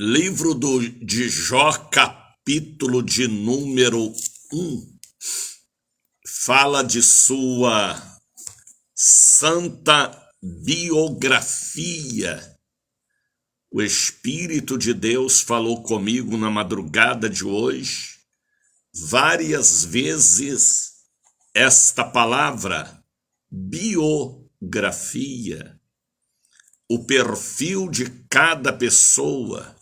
Livro de Jó, capítulo de número 1, fala de sua santa biografia. O Espírito de Deus falou comigo na madrugada de hoje, várias vezes, esta palavra, biografia, o perfil de cada pessoa,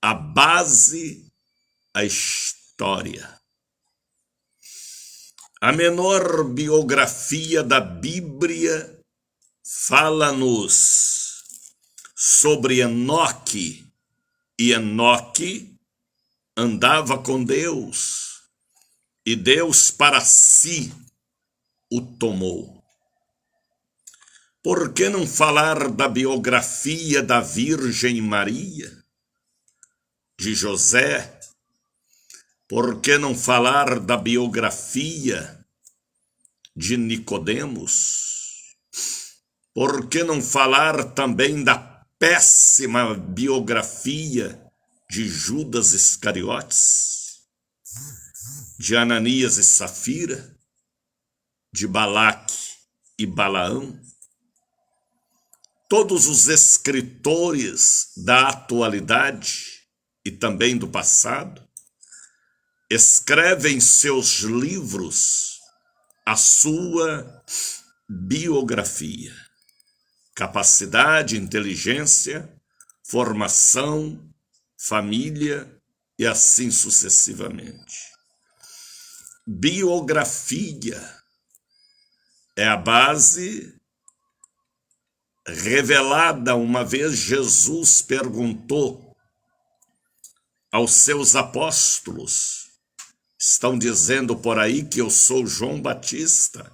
a base, a história. A menor biografia da Bíblia fala-nos sobre Enoque, e Enoque andava com Deus, e Deus para si o tomou. Por que não falar da biografia da Virgem Maria, de José? Por que não falar da biografia de Nicodemos? Por que não falar também da péssima biografia de Judas Iscariotes, de Ananias e Safira, de Balaque e Balaão? Todos os escritores da atualidade e também do passado escrevem em seus livros a sua biografia, capacidade, inteligência, formação, família e assim sucessivamente. Biografia é a base revelada. Uma vez Jesus perguntou aos seus apóstolos: estão dizendo por aí que eu sou João Batista.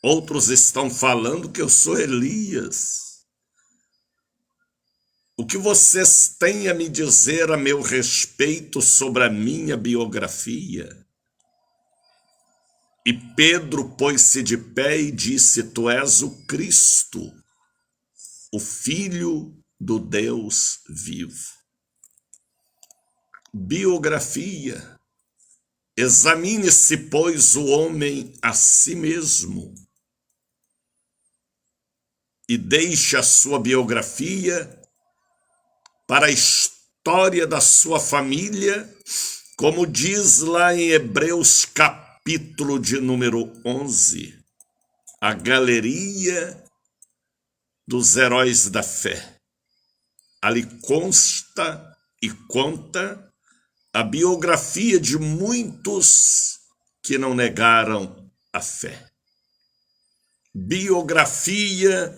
Outros estão falando que eu sou Elias. O que vocês têm a me dizer a meu respeito sobre a minha biografia? E Pedro pôs-se de pé e disse: tu és o Cristo, o Filho do Deus vivo. Biografia. Examine-se, pois, o homem a si mesmo e deixe a sua biografia para a história da sua família, como diz lá em Hebreus capítulo de número 11, a galeria dos heróis da fé. Ali consta e conta a biografia de muitos que não negaram a fé. Biografia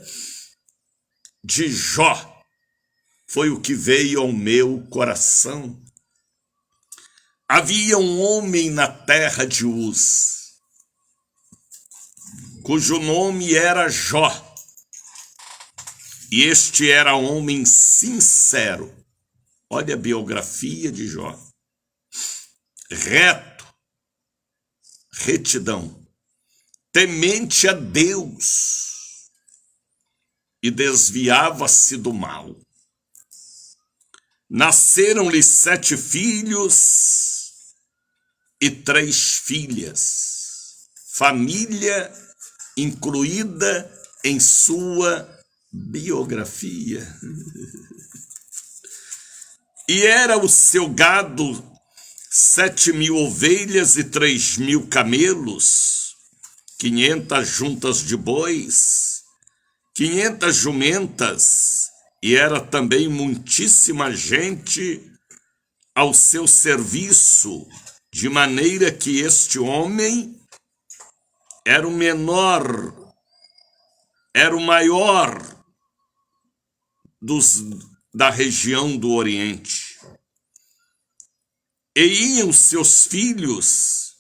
de Jó foi o que veio ao meu coração. Havia um homem na terra de Uz, cujo nome era Jó, e este era um homem sincero. Olha a biografia de Jó. Reto, retidão, temente a Deus e desviava-se do mal. Nasceram-lhe 7 filhos e 3 filhas, família incluída em sua biografia. E era o seu gado 7.000 ovelhas e 3.000 camelos, 500 juntas de bois, 500 jumentas, e era também muitíssima gente ao seu serviço, de maneira que este homem era o menor, era o maior da região do Oriente. E iam seus filhos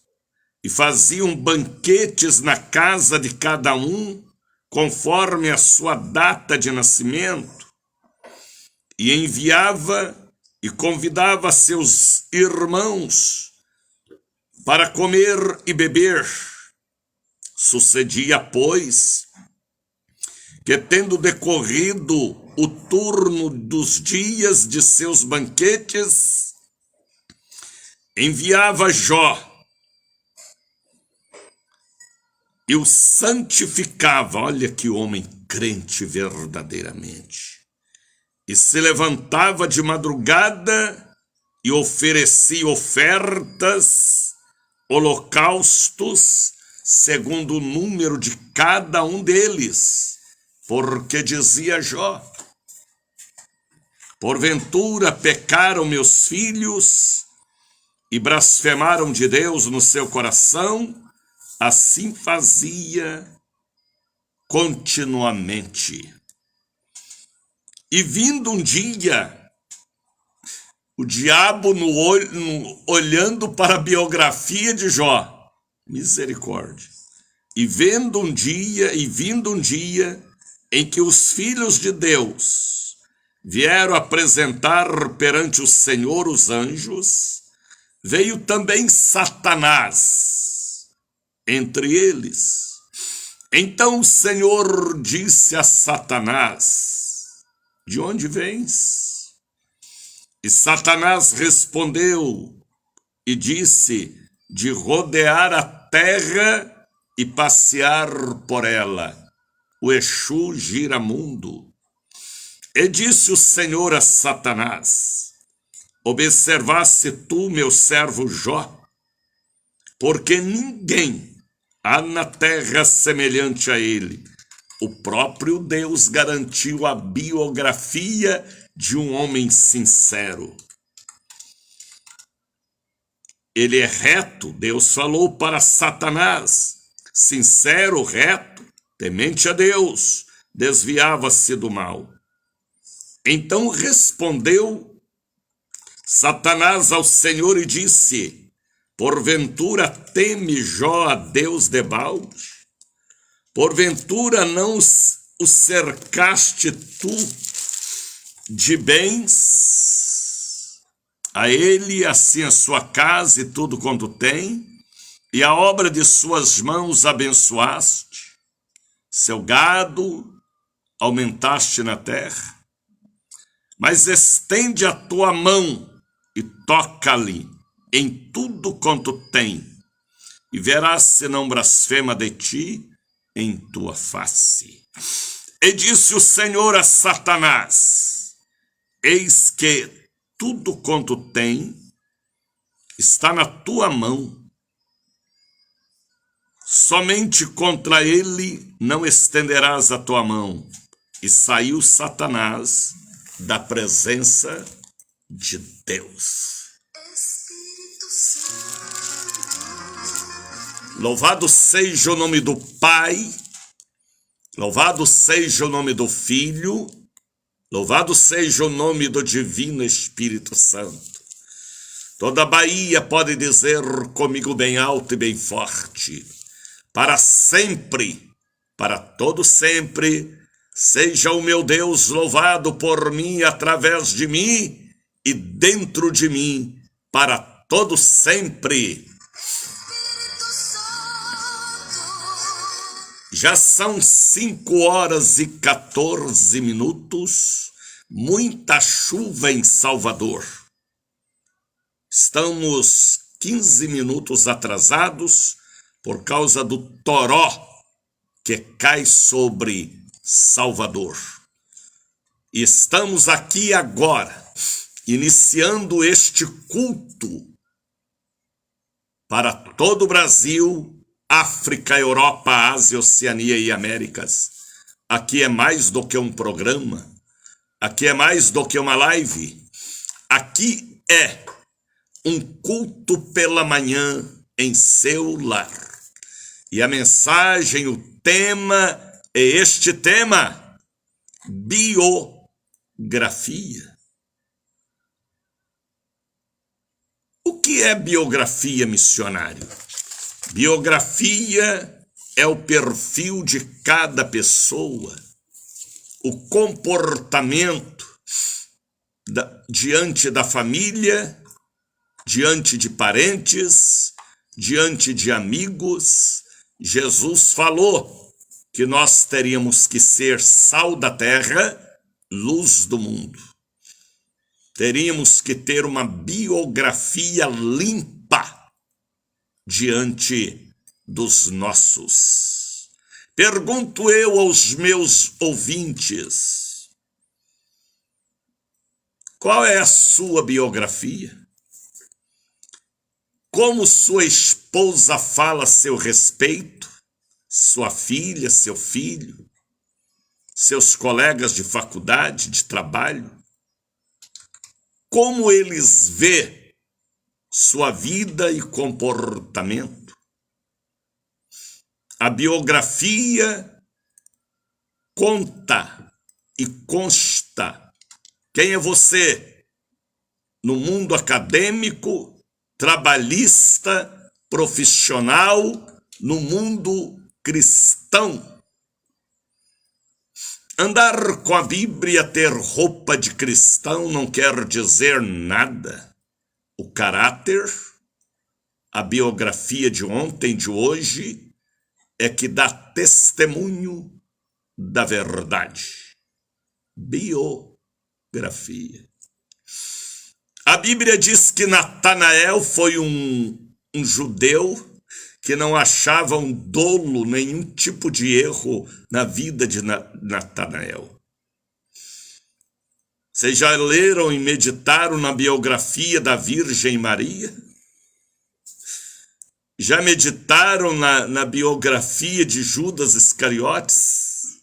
e faziam banquetes na casa de cada um, conforme a sua data de nascimento, e enviava e convidava seus irmãos para comer e beber. Sucedia, pois, que tendo decorrido o turno dos dias de seus banquetes, enviava Jó e o santificava. Olha que homem crente verdadeiramente. E se levantava de madrugada e oferecia ofertas, holocaustos, segundo o número de cada um deles. Porque dizia Jó: porventura pecaram meus filhos e blasfemaram de Deus no seu coração? Assim fazia continuamente. E vindo um dia, o diabo olhando para a biografia de Jó, misericórdia, e vindo um dia em que os filhos de Deus vieram apresentar perante o Senhor os anjos, veio também Satanás entre eles. Então o Senhor disse a Satanás: de onde vens? E Satanás respondeu e disse: de rodear a terra e passear por ela. O Exu giramundo. E disse o Senhor a Satanás: observaste tu meu servo Jó? Porque ninguém há na terra semelhante a ele. O próprio Deus garantiu a biografia de um homem sincero. Ele é reto. Deus falou para Satanás: sincero, reto, temente a Deus, desviava-se do mal. Então respondeu Satanás ao Senhor e disse: porventura teme Jó a Deus debalde? Porventura não o cercaste tu de bens? A ele, assim a sua casa e tudo quanto tem, e a obra de suas mãos abençoaste, seu gado aumentaste na terra. Mas estende a tua mão e toca-lhe em tudo quanto tem, e verás se não blasfema de ti em tua face. E disse o Senhor a Satanás: eis que tudo quanto tem está na tua mão, somente contra ele não estenderás a tua mão. E saiu Satanás da presença de Deus. Louvado seja o nome do Pai, louvado seja o nome do Filho, louvado seja o nome do Divino Espírito Santo. Toda a Bahia pode dizer comigo bem alto e bem forte: para sempre, para todo sempre, seja o meu Deus louvado por mim, através de mim e dentro de mim, para todo sempre. Já são 5h14, muita chuva em Salvador. Estamos 15 minutos atrasados por causa do toró que cai sobre Salvador. E estamos aqui agora, iniciando este culto para todo o Brasil, África, Europa, Ásia, Oceania e Américas. Aqui é mais do que um programa, aqui é mais do que uma live, aqui é um culto pela manhã em seu lar. E a mensagem, o tema é este tema: biografia. O que é biografia, missionário? Biografia é o perfil de cada pessoa, o comportamento diante da família, diante de parentes, diante de amigos. Jesus falou que nós teríamos que ser sal da terra luz do mundo. Teríamos que ter uma biografia limpa diante dos nossos. Pergunto eu aos meus ouvintes: qual é a sua biografia? Como sua esposa fala a seu respeito? Sua filha, seu filho? Seus colegas de faculdade, de trabalho? Como eles vê sua vida e comportamento? A biografia conta e consta quem é você no mundo acadêmico, trabalhista, profissional, no mundo cristão. Andar com a Bíblia, ter roupa de cristão não quer dizer nada. O caráter, a biografia de ontem, de hoje, é que dá testemunho da verdade. Biografia. A Bíblia diz que Natanael foi um judeu que não achava um dolo, nenhum tipo de erro na vida de Natanael. Vocês já leram e meditaram na biografia da Virgem Maria? Já meditaram na biografia de Judas Iscariotes?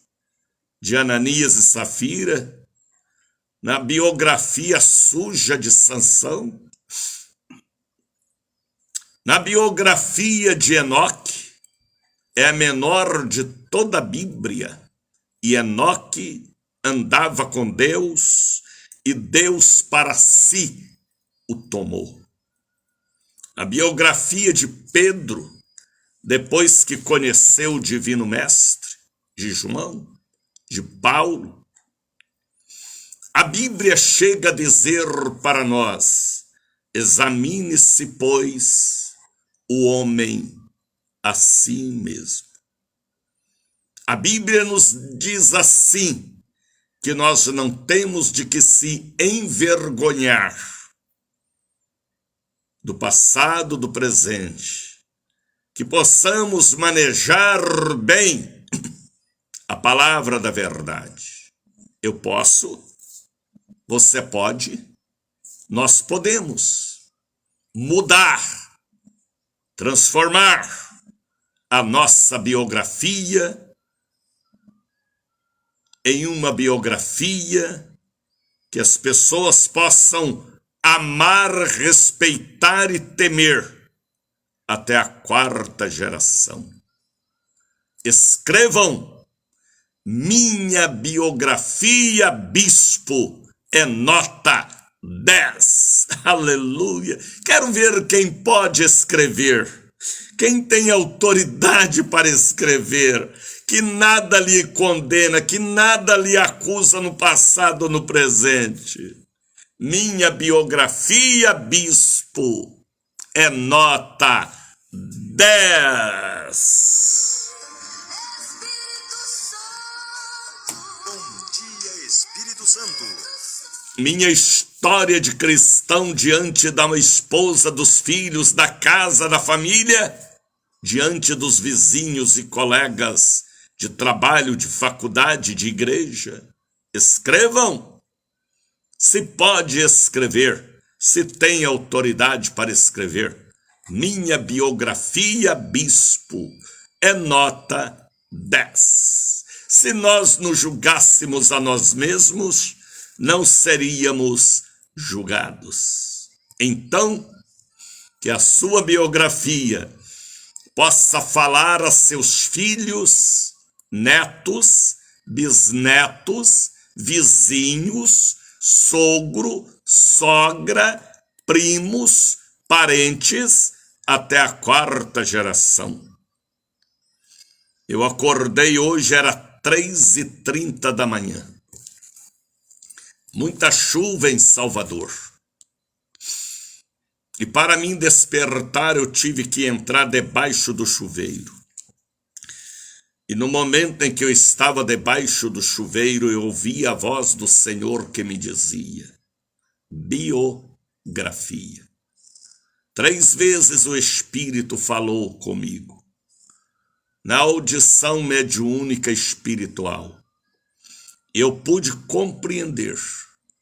De Ananias e Safira? Na biografia suja de Sansão? Na biografia de Enoque? É a menor de toda a Bíblia. E Enoque andava com Deus, e Deus para si o tomou. A biografia de Pedro, depois que conheceu o Divino Mestre, de João, de Paulo. A Bíblia chega a dizer para nós: examine-se, pois, o homem a si mesmo. A Bíblia nos diz assim, que nós não temos de que se envergonhar do passado, do presente, que possamos manejar bem a palavra da verdade. Eu posso, você pode, nós podemos mudar, transformar a nossa biografia em uma biografia que as pessoas possam amar, respeitar e temer até a 4ª geração. Escrevam: minha biografia, bispo, é nota 10. Aleluia! Quero ver quem pode escrever, quem tem autoridade para escrever, que nada lhe condena, que nada lhe acusa no passado ou no presente. Minha biografia, bispo, é nota 10. Bom dia, Espírito Santo. Minha história de cristão diante da esposa, dos filhos, da casa, da família, diante dos vizinhos e colegas de trabalho, de faculdade, de igreja. Escrevam. Se pode escrever, se tem autoridade para escrever. Minha biografia, bispo, é nota 10. Se nós nos julgássemos a nós mesmos, não seríamos julgados. Então, que a sua biografia possa falar a seus filhos, netos, bisnetos, vizinhos, sogro, sogra, primos, parentes, até a 4ª geração. Eu acordei hoje, era 3h30 da manhã. Muita chuva em Salvador. E para mim despertar, eu tive que entrar debaixo do chuveiro. E no momento em que eu estava debaixo do chuveiro, eu ouvi a voz do Senhor que me dizia: biografia. 3 vezes o Espírito falou comigo, na audição mediúnica espiritual. Eu pude compreender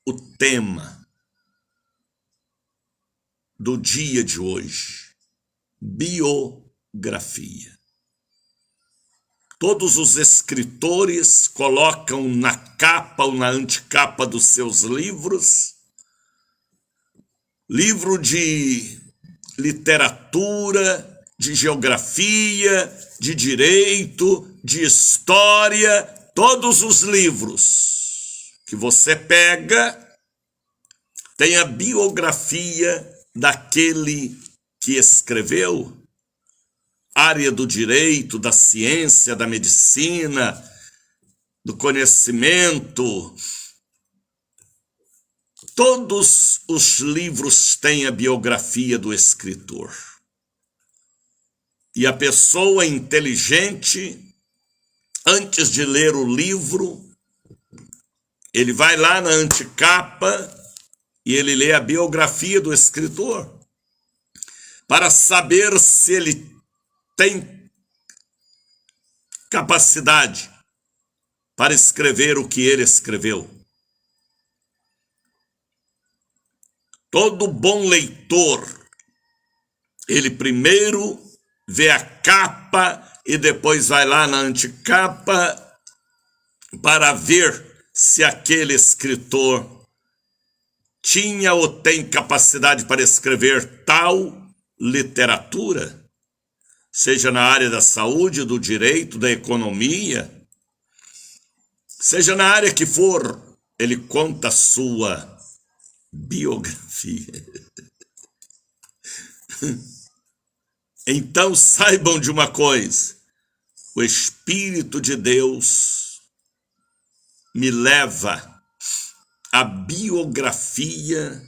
o tema do dia de hoje: biografia. Todos os escritores colocam na capa ou na antecapa dos seus livros, livro de literatura, de geografia, de direito, de história, todos os livros que você pega tem a biografia daquele que escreveu. Área do direito, da ciência, da medicina, do conhecimento. Todos os livros têm a biografia do escritor. E a pessoa inteligente, antes de ler o livro, ele vai lá na antecapa e ele lê a biografia do escritor, para saber se ele tem capacidade para escrever o que ele escreveu. Todo bom leitor, ele primeiro vê a capa e depois vai lá na antecapa para ver se aquele escritor tinha ou tem capacidade para escrever tal literatura, seja na área da saúde, do direito, da economia, seja na área que for, ele conta a sua biografia. Então saibam de uma coisa: o Espírito de Deus me leva à biografia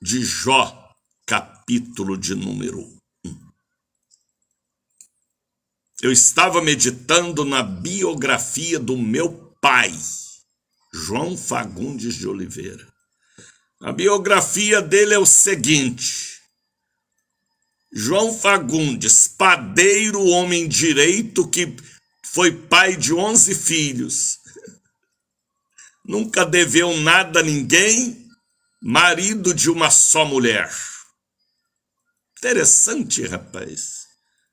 de Jó, capítulo de número 1. Eu estava meditando na biografia do meu pai, João Fagundes de Oliveira. A biografia dele é o seguinte: João Fagundes, padeiro, homem direito, que foi pai de 11 filhos. Nunca deveu nada a ninguém, marido de uma só mulher. Interessante, rapaz.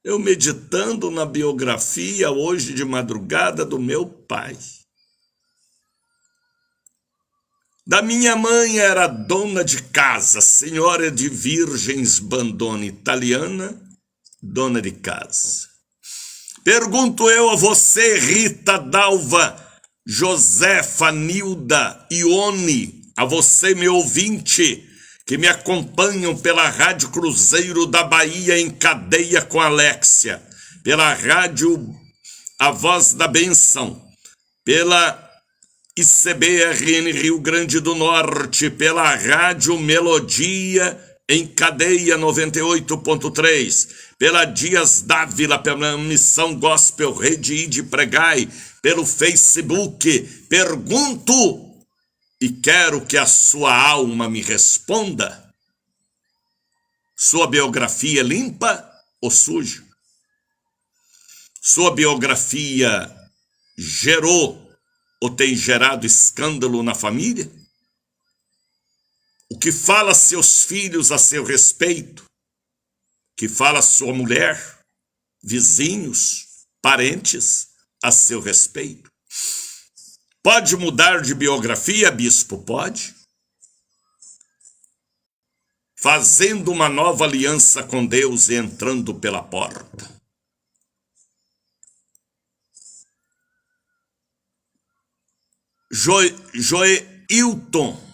Eu meditando na biografia hoje de madrugada do meu pai. Da minha mãe era dona de casa, senhora de virgens bandona italiana, dona de casa. Pergunto eu a você, Rita, Dalva, Josefa, Nilda, Ione, a você, meu ouvinte, que me acompanham pela Rádio Cruzeiro da Bahia em cadeia com Alexia, pela Rádio A Voz da Bênção, pela ICBRN Rio Grande do Norte, pela Rádio Melodia em cadeia 98.3, pela Dias Dávila, pela Missão Gospel Rede de Pregai, pelo Facebook. Pergunto e quero que a sua alma me responda: sua biografia é limpa ou suja? Sua biografia gerou ou tem gerado escândalo na família? O que fala seus filhos a seu respeito? O que fala sua mulher, vizinhos, parentes a seu respeito? Pode mudar de biografia, bispo? Pode. Fazendo uma nova aliança com Deus e entrando pela porta. Joelton,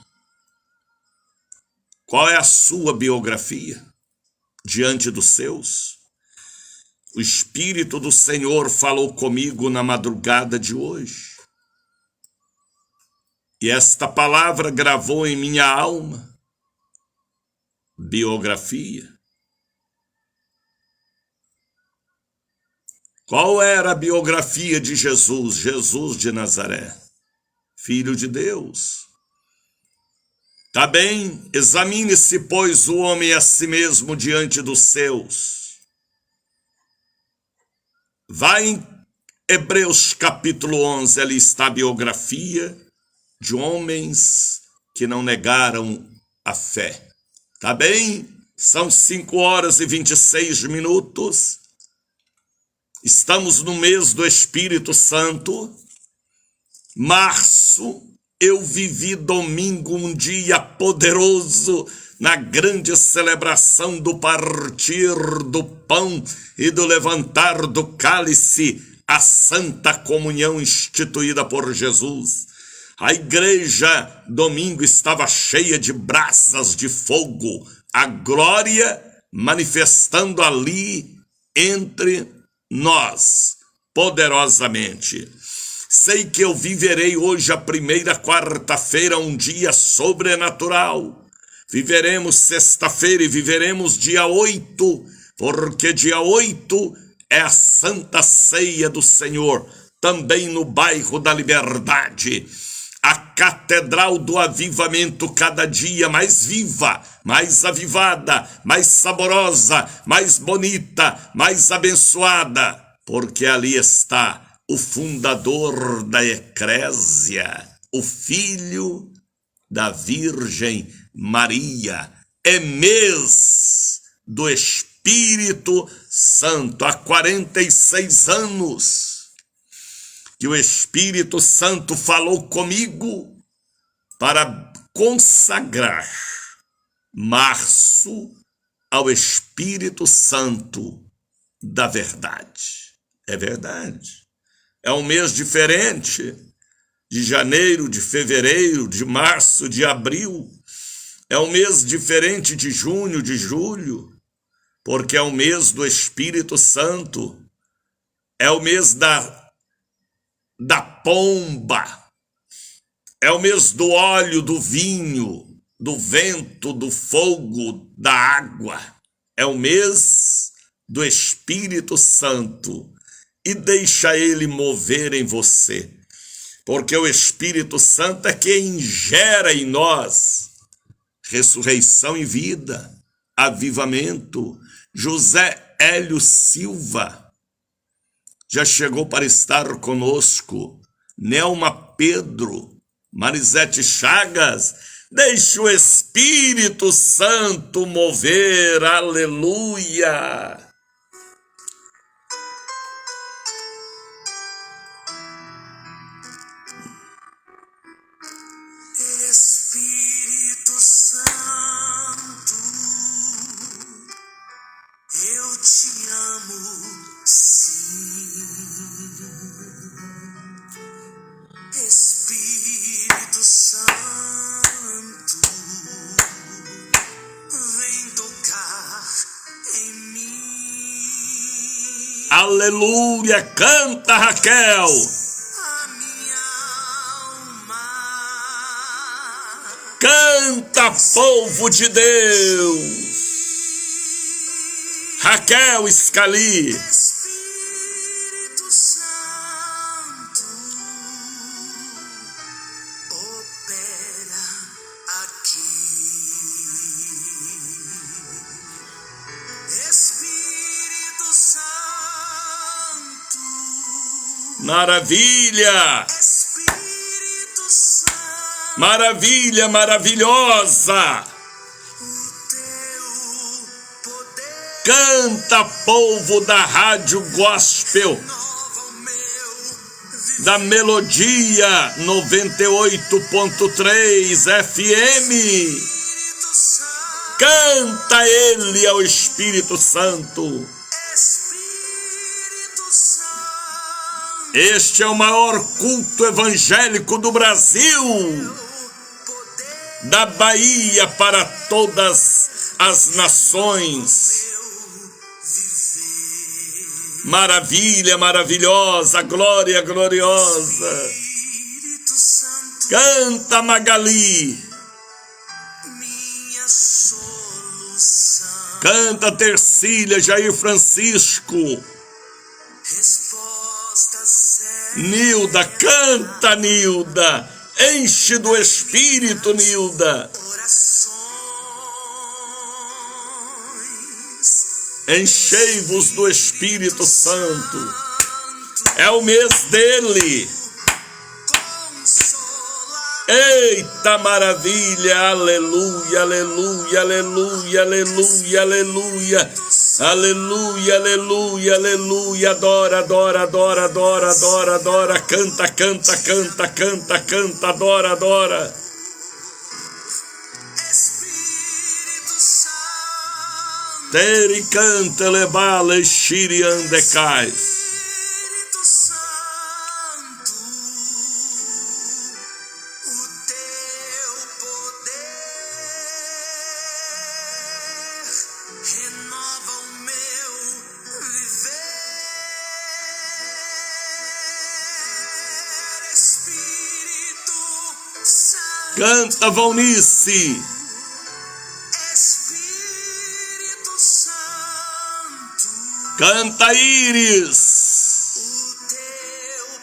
qual é a sua biografia diante dos seus? O Espírito do Senhor falou comigo na madrugada de hoje. E esta palavra gravou em minha alma. Biografia. Qual era a biografia de Jesus? Jesus de Nazaré, Filho de Deus. Tá bem? Examine-se, pois, o homem a si mesmo diante dos seus. Vai em Hebreus capítulo 11, ali está a biografia de homens que não negaram a fé. Tá bem? São 5h26. Estamos no mês do Espírito Santo. Março, eu vivi domingo, um dia poderoso, na grande celebração do partir do pão e do levantar do cálice, a santa comunhão instituída por Jesus. A igreja, domingo, estava cheia de brasas de fogo, a glória manifestando ali entre nós, poderosamente. Sei que eu viverei hoje a primeira quarta-feira, um dia sobrenatural. Viveremos sexta-feira e viveremos dia 8, porque dia 8 é a Santa Ceia do Senhor, também no bairro da Liberdade. A Catedral do Avivamento, cada dia mais viva, mais avivada, mais saborosa, mais bonita, mais abençoada, porque ali está o fundador da eclésia, o Filho da Virgem Maria. É mês do Espírito Santo. Há 46 anos que o Espírito Santo falou comigo para consagrar março ao Espírito Santo da verdade. É verdade. É um mês diferente de janeiro, de fevereiro, de março, de abril. É um mês diferente de junho, de julho, porque é o mês do Espírito Santo. É o mês da pomba. É o mês do óleo, do vinho, do vento, do fogo, da água. É o mês do Espírito Santo. E deixa ele mover em você, porque o Espírito Santo é quem gera em nós ressurreição e vida, avivamento. José Hélio Silva já chegou para estar conosco. Nelma Pedro, Marisete Chagas, deixa o Espírito Santo mover, aleluia. Espírito Santo, eu te amo, sim. Espírito Santo, vem tocar em mim. Aleluia, canta, Raquel. Canta, povo de Deus. Raquel Scali. Espírito Santo, opera aqui. Espírito Santo, Maravilha. Espírito Santo, Maravilha, maravilhosa. Canta, povo da Rádio Gospel, da Melodia 98.3 FM. Canta ele ao Espírito Santo. Este é o maior culto evangélico do Brasil, da Bahia para todas as nações. Maravilha, maravilhosa, glória gloriosa. Canta, Magali. Canta, Tercília, Jair Francisco. Nilda, canta, Nilda. Enche do Espírito, Nilda. Enchei-vos do Espírito Santo. É o mês dele. Eita maravilha, aleluia, aleluia, aleluia, aleluia, aleluia, aleluia, aleluia, aleluia, adora, adora, adora, adora, adora, adora, canta, canta, canta, canta, canta, adora, adora. Teri canta, lebala, xiri, andecais. Canta, Valnice. Espírito Santo, Canta, Íris.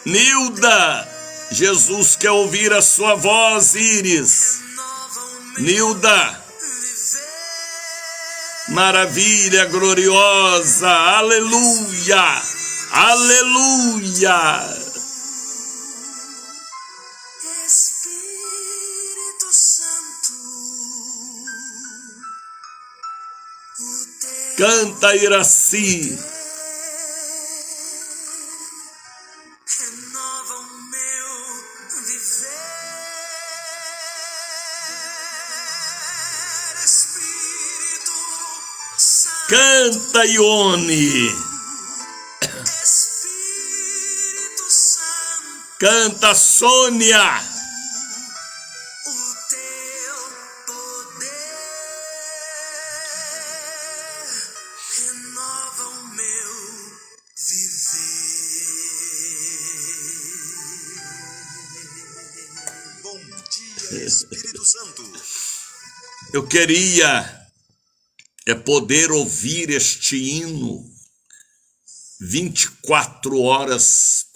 Nilda. Jesus quer ouvir a sua voz, Íris. renova o meu Nilda. viver. Maravilha gloriosa. Aleluia. Aleluia. Espírito Santo, o teu Canta, Iraci. renova o meu viver. Espírito Santo, Canta, Ione. Espírito Santo, Canta, Sônia. o teu poder renova o meu viver. Bom dia, Espírito Santo. Eu queria poder ouvir este hino 24 horas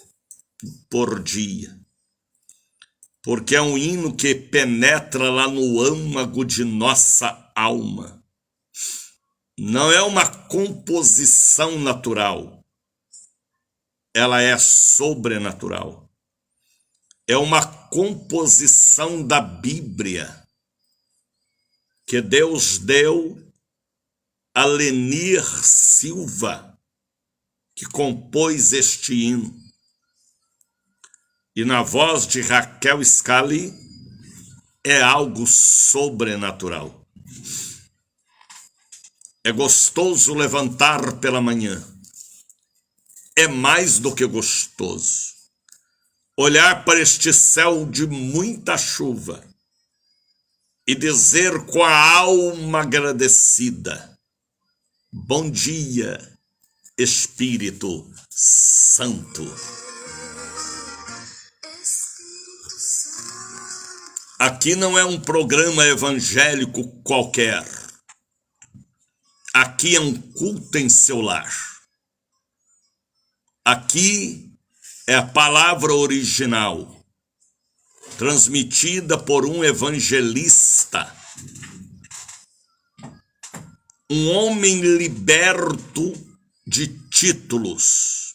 por dia, porque é um hino que penetra lá no âmago de nossa alma. Não é uma composição natural, ela é sobrenatural. É uma composição da Bíblia que Deus deu a Lenir Silva, que compôs este hino. E na voz de Raquel Scali é algo sobrenatural. É gostoso levantar pela manhã. É mais do que gostoso. Olhar para este céu de muita chuva e dizer com a alma agradecida: bom dia, Espírito Santo. Aqui não é um programa evangélico qualquer. Aqui é um culto em seu lar. Aqui é a palavra original, transmitida por um evangelista, um homem liberto de títulos.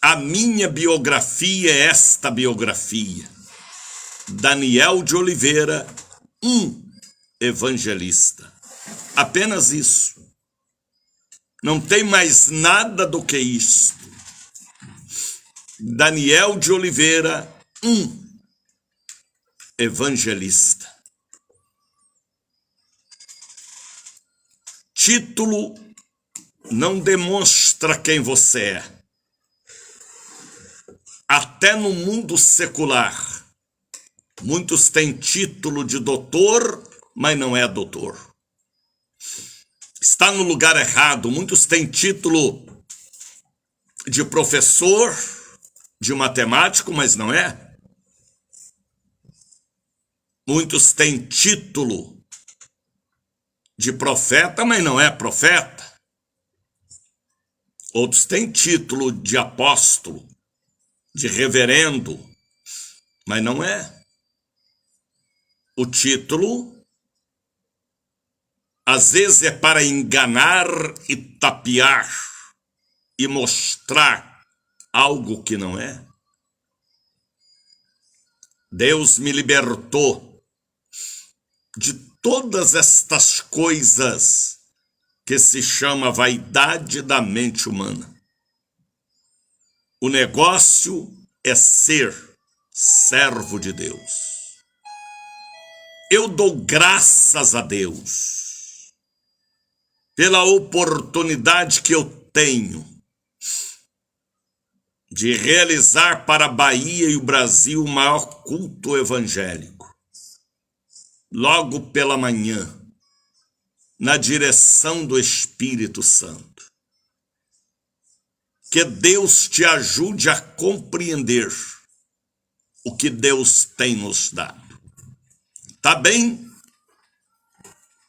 A minha biografia é esta biografia. Daniel de Oliveira, um evangelista. Apenas isso. Não tem mais nada do que isso. Daniel de Oliveira, um evangelista. Título não demonstra quem você é. Até no mundo secular, muitos têm título de doutor, mas não é doutor. Está no lugar errado. Muitos têm título de professor, de matemático, mas não é. Muitos têm título de profeta, mas não é profeta. Outros têm título de apóstolo, de reverendo, mas não é. O título, às vezes, é para enganar e tapear e mostrar algo que não é. Deus me libertou de todas estas coisas que se chama vaidade da mente humana. O negócio é ser servo de Deus. Eu dou graças a Deus pela oportunidade que eu tenho de realizar para a Bahia e o Brasil o maior culto evangélico. Logo pela manhã, na direção do Espírito Santo. Que Deus te ajude a compreender o que Deus tem nos dado. Tá bem?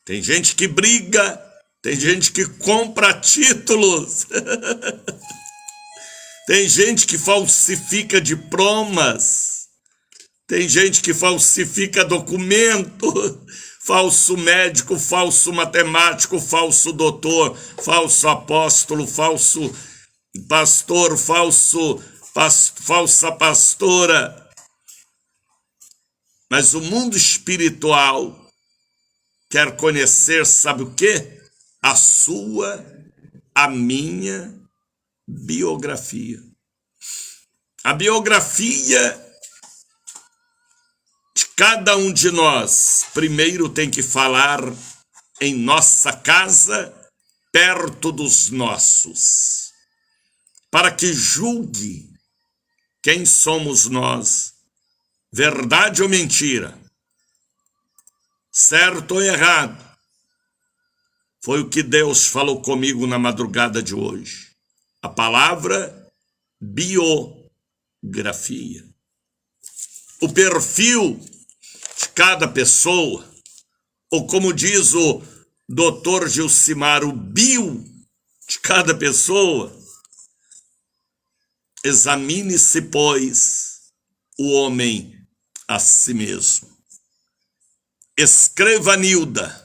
Tem gente que briga, tem gente que compra títulos, tem gente que falsifica diplomas, tem gente que falsifica documento, falso médico, falso matemático, falso doutor, falso apóstolo, falso pastor, falsa pastora. Mas o mundo espiritual quer conhecer, sabe o quê? A minha biografia. A biografia de cada um de nós, primeiro tem que falar em nossa casa, perto dos nossos, para que julgue quem somos nós, verdade ou mentira, certo ou errado. Foi o que Deus falou comigo na madrugada de hoje. A palavra biografia. O perfil de cada pessoa, ou como diz o Dr. Gilcimar, o bio de cada pessoa. Examine-se, pois, o homem a si mesmo. Escreva, Nilda,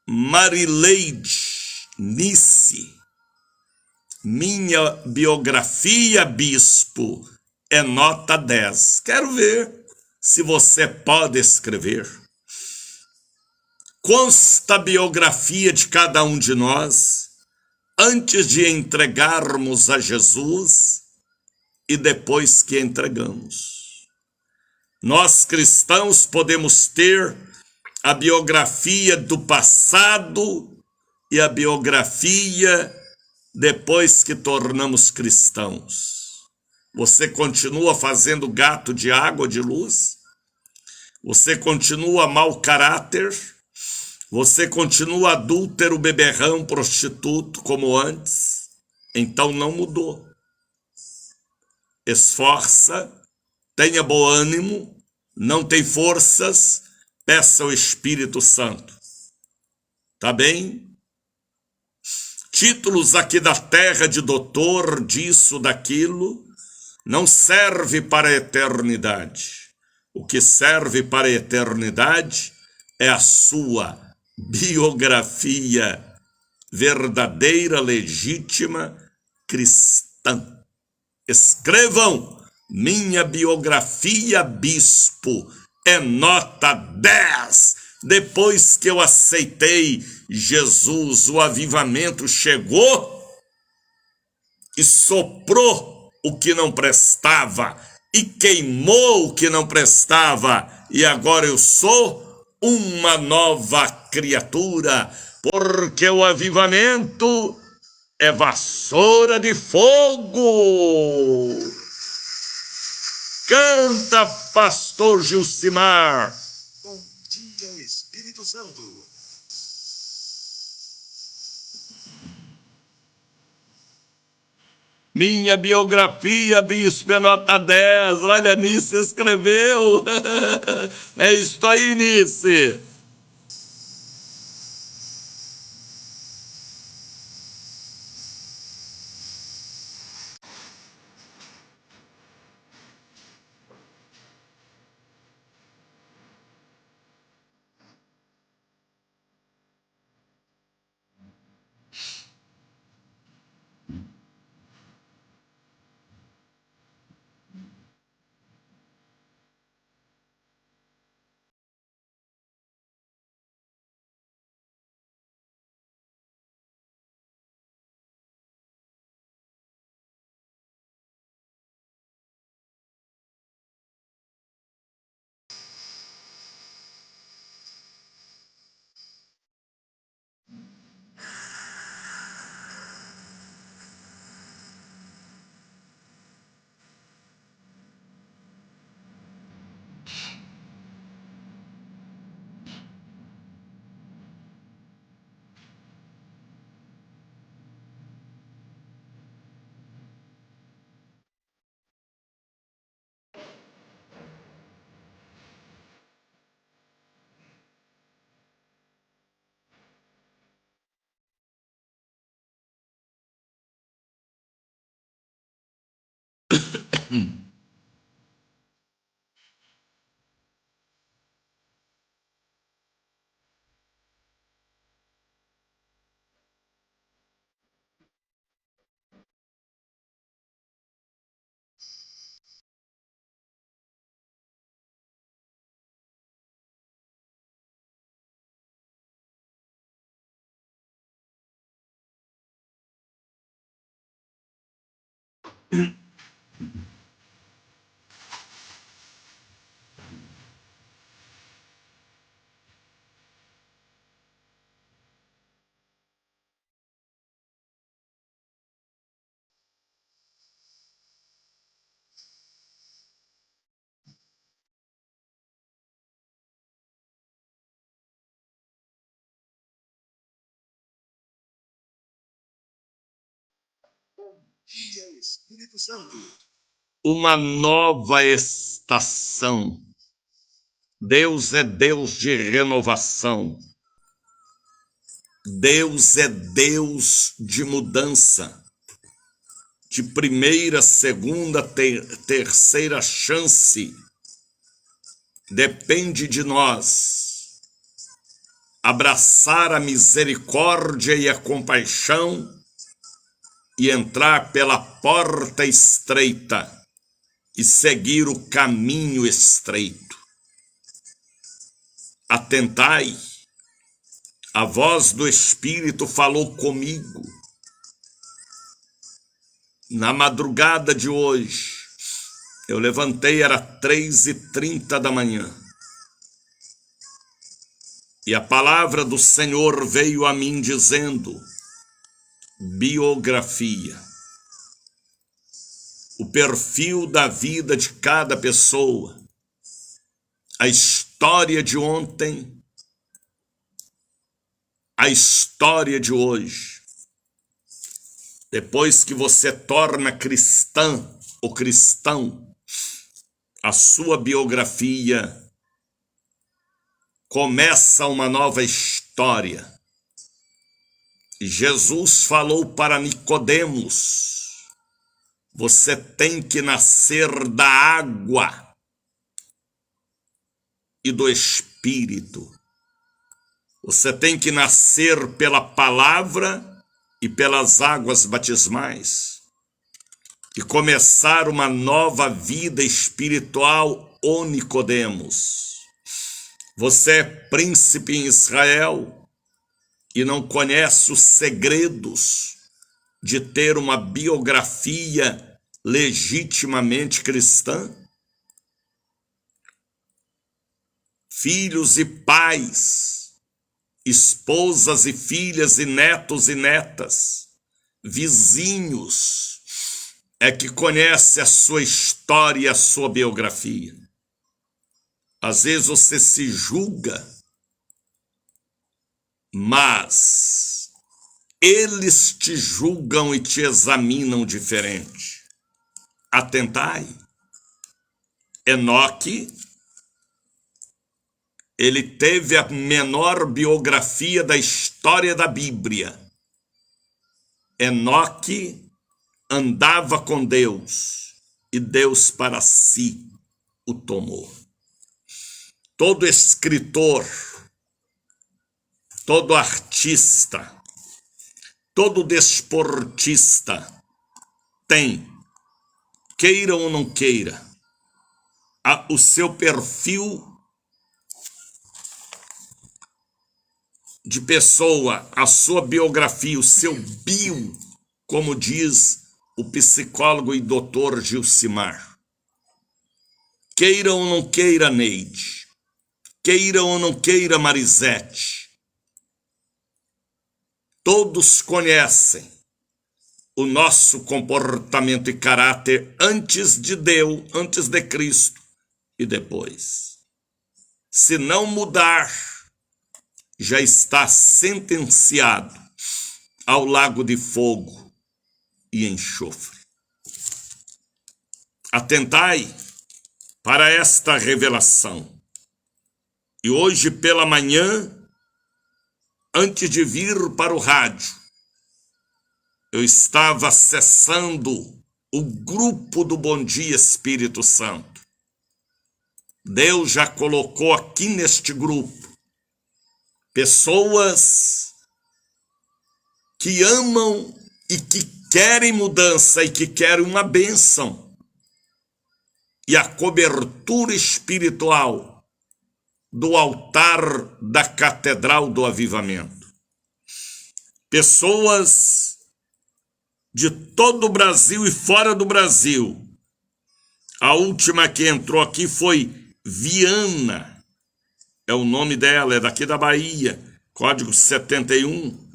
Marileide Nice, minha biografia, bispo, é nota 10. Quero ver se você pode escrever. Consta a biografia de cada um de nós, antes de entregarmos a Jesus e depois que entregamos. Nós cristãos podemos ter a biografia do passado e a biografia depois que tornamos cristãos. Você continua fazendo gato de água, de luz? Você continua mau caráter? Você continua adúltero, beberrão, prostituto como antes? Então não mudou. Esforça, tenha bom ânimo, não tem forças, peça ao Espírito Santo. Tá bem? Títulos aqui da terra de doutor, disso, daquilo, não serve para a eternidade. O que serve para a eternidade é a sua biografia verdadeira, legítima, cristã. Escrevam, minha biografia, bispo, é nota 10. Depois que eu aceitei Jesus, o avivamento chegou e soprou o que não prestava e queimou o que não prestava, e agora eu sou uma nova criatura, porque o avivamento é vassoura de fogo. Canta, pastor Gilcimar. Bom dia, Espírito Santo. Minha biografia, bispo, é nota 10. Olha, Nice escreveu. É isso aí, Nice. Dia Espírito Santo. Uma nova estação. Deus é Deus de renovação. Deus é Deus de mudança. De primeira, segunda, terceira chance. Depende de nós abraçar a misericórdia e a compaixão e entrar pela porta estreita e seguir o caminho estreito. Atentai, a voz do Espírito falou comigo. Na madrugada de hoje, eu levantei, era 3h30 da manhã. E a palavra do Senhor veio a mim dizendo: biografia. O perfil da vida de cada pessoa. A história de ontem. A história de hoje. Depois que você torna cristã ou cristão, a sua biografia começa uma nova história. E Jesus falou para Nicodemos: você tem que nascer da água e do Espírito. Você tem que nascer pela palavra e pelas águas batismais. E começar uma nova vida espiritual, ó Nicodemos. Você é príncipe em Israel e não conhece os segredos de ter uma biografia legitimamente cristã? Filhos e pais, esposas e filhas e netos e netas, vizinhos, é que conhece a sua história e a sua biografia. Às vezes você se julga, mas eles te julgam e te examinam diferente. Atentai. Enoque, ele teve a menor biografia da história da Bíblia. Enoque andava com Deus e Deus para si o tomou. Todo escritor, todo artista, todo desportista tem, queira ou não queira, o seu perfil de pessoa, a sua biografia, o seu bio, como diz o psicólogo e doutor Gilcimar. Queira ou não queira, Neide, queira ou não queira, Marisete, todos conhecem o nosso comportamento e caráter antes de Deus, antes de Cristo e depois. Se não mudar, já está sentenciado ao lago de fogo e enxofre. Atentai para esta revelação. E hoje pela manhã, antes de vir para o rádio, eu estava acessando o grupo do Bom Dia Espírito Santo. Deus já colocou aqui neste grupo pessoas que amam e que querem mudança e que querem uma bênção e a cobertura espiritual do altar da Catedral do Avivamento. Pessoas de todo o Brasil e fora do Brasil. A última que entrou aqui foi Viana, é o nome dela, é daqui da Bahia, código 71.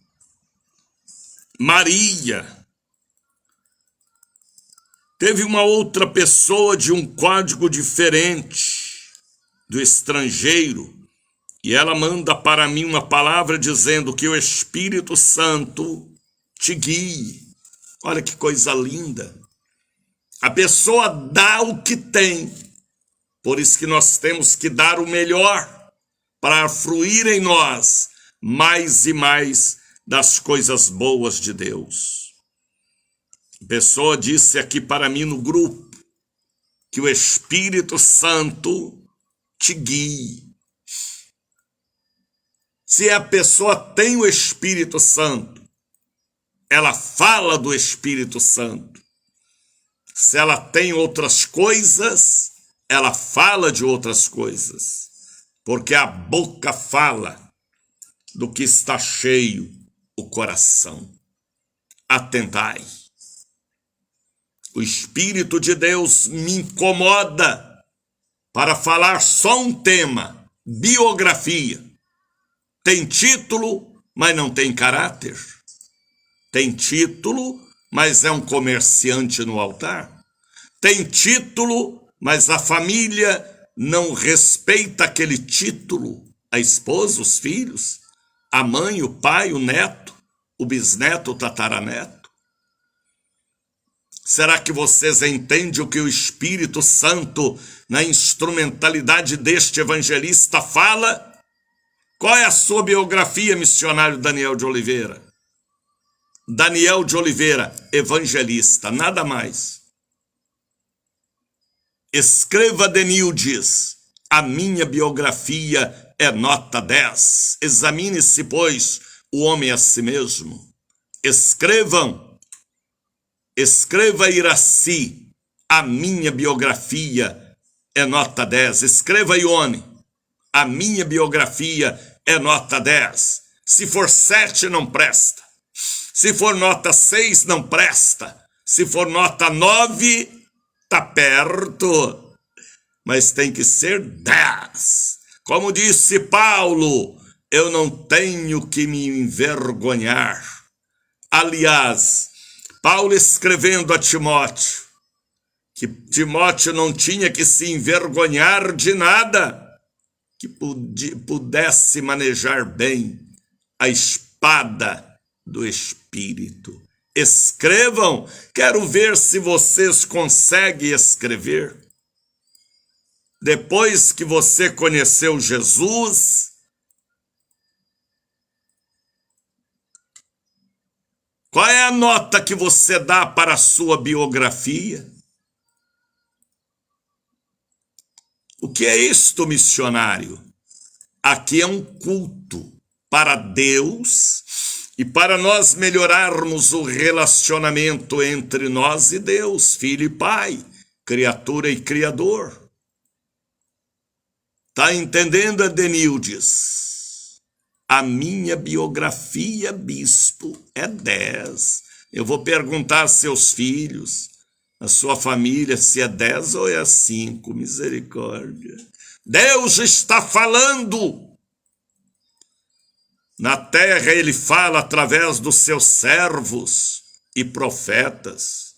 Maria. Teve uma outra pessoa de um código diferente, do estrangeiro, e ela manda para mim uma palavra dizendo que o Espírito Santo te guie. Olha que coisa linda. A pessoa dá o que tem, por isso que nós temos que dar o melhor para fluir em nós mais e mais das coisas boas de Deus. A pessoa disse aqui para mim no grupo que o Espírito Santo te guie. Se a pessoa tem o Espírito Santo, ela fala do Espírito Santo. Se ela tem outras coisas, ela fala de outras coisas. Porque a boca fala do que está cheio o coração. Atentai. O Espírito de Deus me incomoda para falar só um tema: biografia. Tem título, mas não tem caráter. Tem título, mas é um comerciante no altar. Tem título, mas a família não respeita aquele título. A esposa, os filhos, a mãe, o pai, o neto, o bisneto, o tataraneto. Será que vocês entendem o que o Espírito Santo, na instrumentalidade deste evangelista, fala? Qual é a sua biografia, missionário Daniel de Oliveira? Daniel de Oliveira, evangelista, nada mais. Escreva, Denildes, a minha biografia é nota 10. Examine-se, pois, o homem a si mesmo. Escreva, Iraci, a minha biografia é nota 10. Escreva, Ione, a minha biografia é nota 10. Se for 7, não presta. Se for nota 6, não presta. Se for nota 9, tá perto. Mas tem que ser 10. Como disse Paulo, eu não tenho que me envergonhar. Aliás, Paulo escrevendo a Timóteo, que Timóteo não tinha que se envergonhar de nada, que pudesse manejar bem a espada do Espírito. Escrevam, quero ver se vocês conseguem escrever. Depois que você conheceu Jesus, qual é a nota que você dá para a sua biografia? O que é isto, missionário? Aqui é um culto para Deus e para nós melhorarmos o relacionamento entre nós e Deus, Filho e Pai, criatura e Criador. Tá entendendo, Adenildes? A minha biografia, bispo, é 10. Eu vou perguntar a seus filhos, a sua família, se é 10 ou é 5. Misericórdia. Deus está falando. Na terra ele fala através dos seus servos e profetas.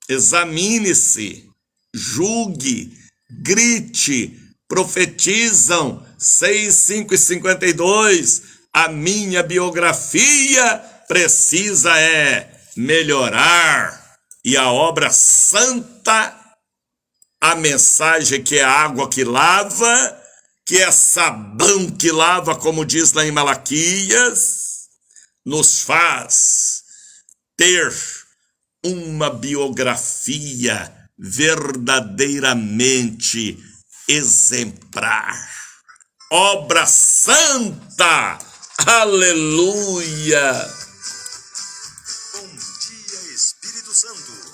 Examine-se, julgue, grite, profetizam. 6, 5 e 52. A minha biografia precisa melhorar. E a obra santa, a mensagem que é água que lava, que é sabão que lava, como diz lá em Malaquias, nos faz ter uma biografia verdadeiramente exemplar. Obra santa! Aleluia! Bom dia, Espírito Santo.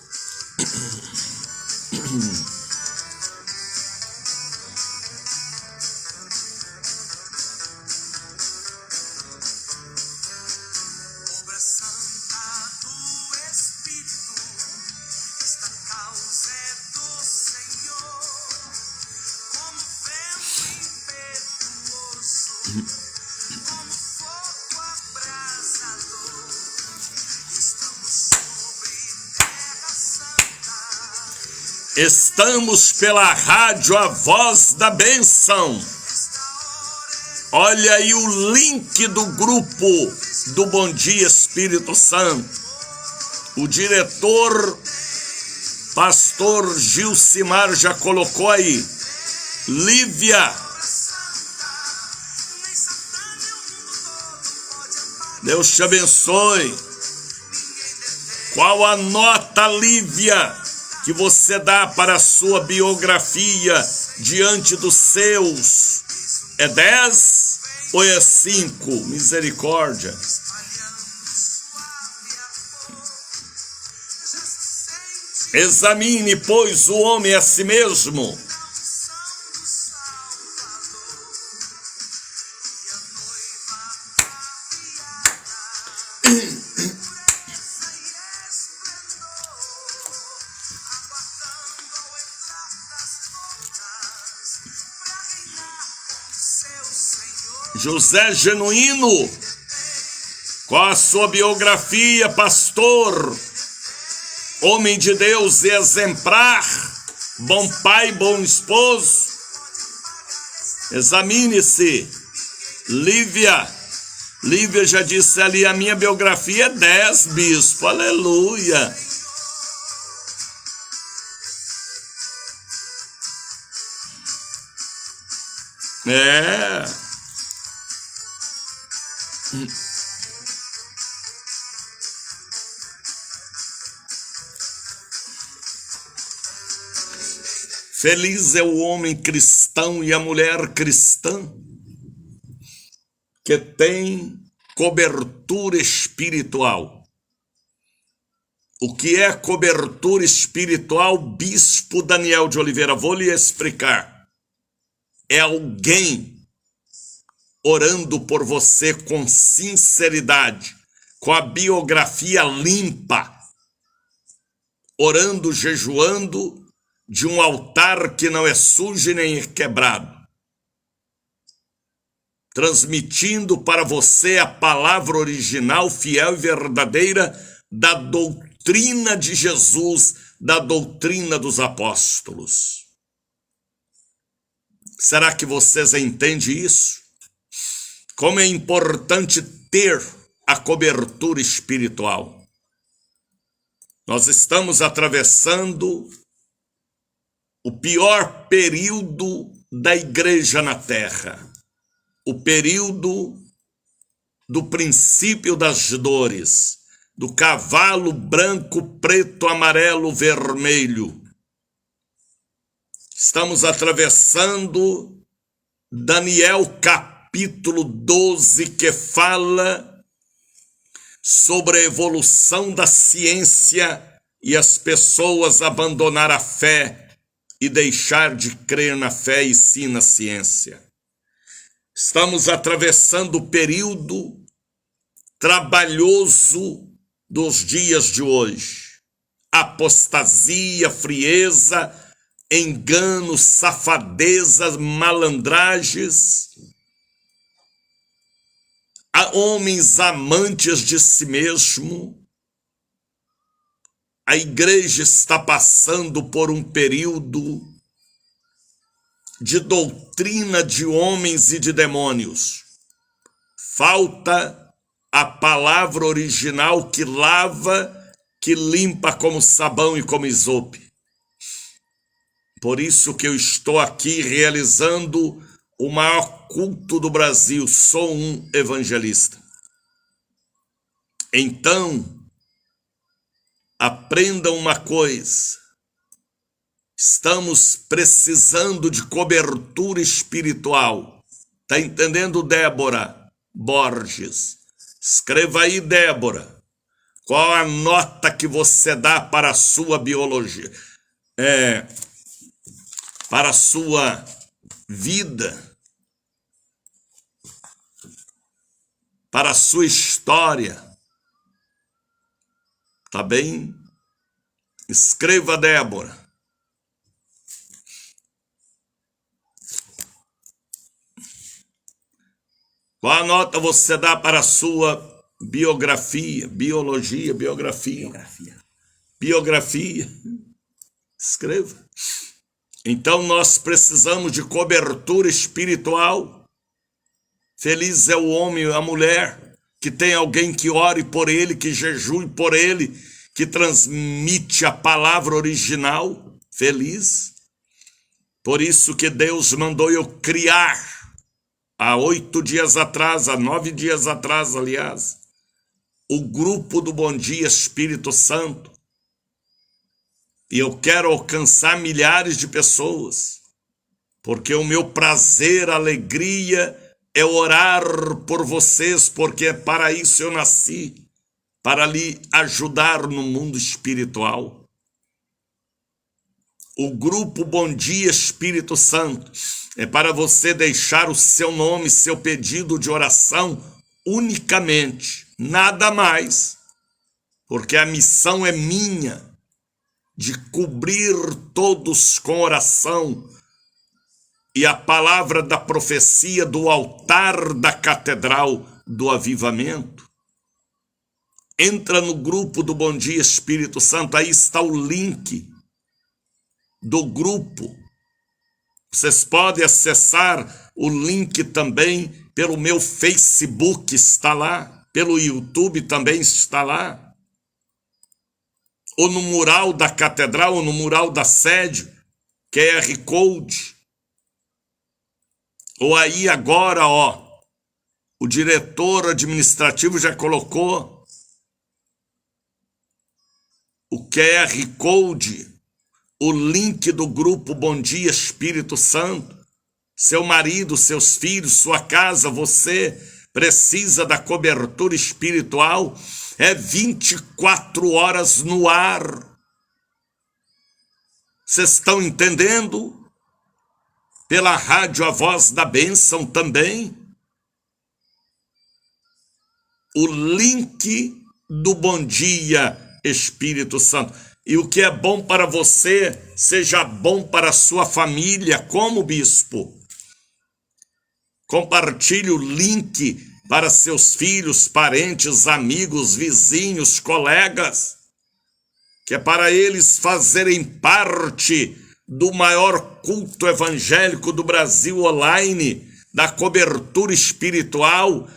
Obra santa do Espírito, esta causa é do Senhor, como vento impetuoso, como fogo abrasador. Estamos sobre terra santa. Estamos pela rádio A Voz da Bênção. Olha aí o link do grupo do Bom Dia Espírito Santo. O diretor, pastor Gilcimar, já colocou aí. Lívia. Deus te abençoe. Qual a nota, Lívia, que você dá para a sua biografia diante dos seus? É 10 ou é 5? Misericórdia. Examine, pois, o homem a si mesmo. José Genuíno, qual a sua biografia, pastor? Homem de Deus e exemplar, bom pai, bom esposo. Examine-se. Lívia já disse ali, a minha biografia é 10, bispo, aleluia. É. Feliz é o homem cristão e a mulher cristã que tem cobertura espiritual. O que é cobertura espiritual, bispo Daniel de Oliveira? Vou lhe explicar. É alguém orando por você com sinceridade, com a biografia limpa, orando, jejuando, de um altar que não é sujo nem quebrado, transmitindo para você a palavra original, fiel e verdadeira da doutrina de Jesus, da doutrina dos apóstolos. Será que vocês entendem isso? Como é importante ter a cobertura espiritual. Nós estamos atravessando o pior período da igreja na terra, o período do princípio das dores, do cavalo branco, preto, amarelo, vermelho. Estamos atravessando Daniel capítulo 12, que fala sobre a evolução da ciência e as pessoas abandonar a fé e deixar de crer na fé e sim na ciência. Estamos atravessando o período trabalhoso dos dias de hoje. Apostasia, frieza, engano, safadezas, malandragens. Há homens amantes de si mesmo. A igreja está passando por um período de doutrina de homens e de demônios. Falta a palavra original que lava, que limpa como sabão e como isope. Por isso que eu estou aqui realizando o maior culto do Brasil. Sou um evangelista. Então, aprenda uma coisa. Estamos precisando de cobertura espiritual. Tá entendendo, Débora Borges? Escreva aí, Débora. Qual a nota que você dá para a sua biologia? Para a sua vida, para a sua história. Tá bem? Escreva, Débora. Qual a nota você dá para a sua biografia? Biologia, biografia. Biografia. Escreva. Então nós precisamos de cobertura espiritual. Feliz é o homem e a mulher que tem alguém que ore por ele, que jejue por ele, que transmite a palavra original. Feliz. Por isso que Deus mandou eu criar, há 8 dias atrás, há 9 dias atrás, aliás, o grupo do Bom Dia Espírito Santo. E eu quero alcançar milhares de pessoas, porque o meu prazer, alegria é orar por vocês, porque é para isso eu nasci, para lhe ajudar no mundo espiritual. O grupo Bom Dia Espírito Santo é para você deixar o seu nome, seu pedido de oração unicamente, nada mais, porque a missão é minha, de cobrir todos com oração e a palavra da profecia do altar da Catedral do Avivamento. Entra no grupo do Bom Dia Espírito Santo, aí está o link do grupo. Vocês podem acessar o link também pelo meu Facebook, está lá, pelo YouTube também está lá, ou no mural da catedral, ou no mural da sede, QR Code. Ou aí agora, o diretor administrativo já colocou o QR Code, o link do grupo Bom Dia Espírito Santo. Seu marido, seus filhos, sua casa, você precisa da cobertura espiritual. É 24 horas no ar. Vocês estão entendendo? Pela rádio A Voz da Bênção também. O link do Bom Dia Espírito Santo. E o que é bom para você, seja bom para a sua família, como bispo. Compartilhe o link para seus filhos, parentes, amigos, vizinhos, colegas, que é para eles fazerem parte do maior culto evangélico do Brasil online, da cobertura espiritual,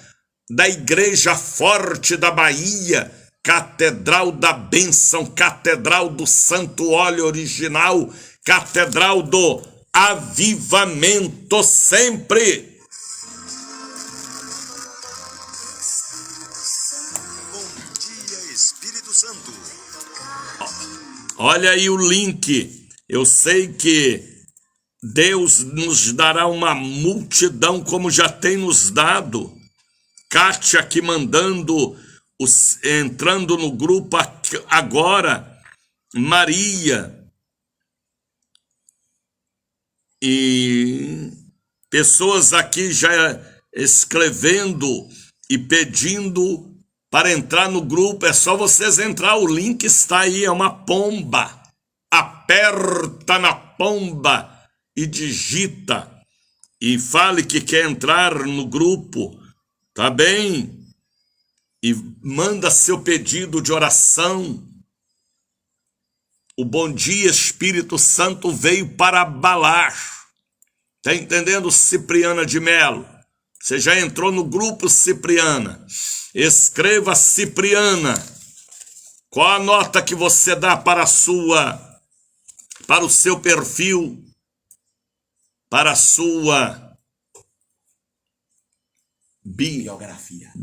da Igreja Forte da Bahia, Catedral da Bênção, Catedral do Santo Óleo Original, Catedral do Avivamento sempre. Bom Dia Espírito Santo. Olha aí o link. Eu sei que Deus nos dará uma multidão como já tem nos dado. Kátia aqui mandando, entrando no grupo agora, Maria. E pessoas aqui já escrevendo e pedindo para entrar no grupo. É só vocês entrar, o link está aí, é uma pomba. Aperta na pomba e digita e fale que quer entrar no grupo, tá bem? E manda seu pedido de oração. O Bom Dia Espírito Santo veio para abalar. Tá entendendo, Cipriana de Melo? Você já entrou no grupo, Cipriana? Escreva, Cipriana. Qual a nota que você dá para o seu perfil, para a sua biografia.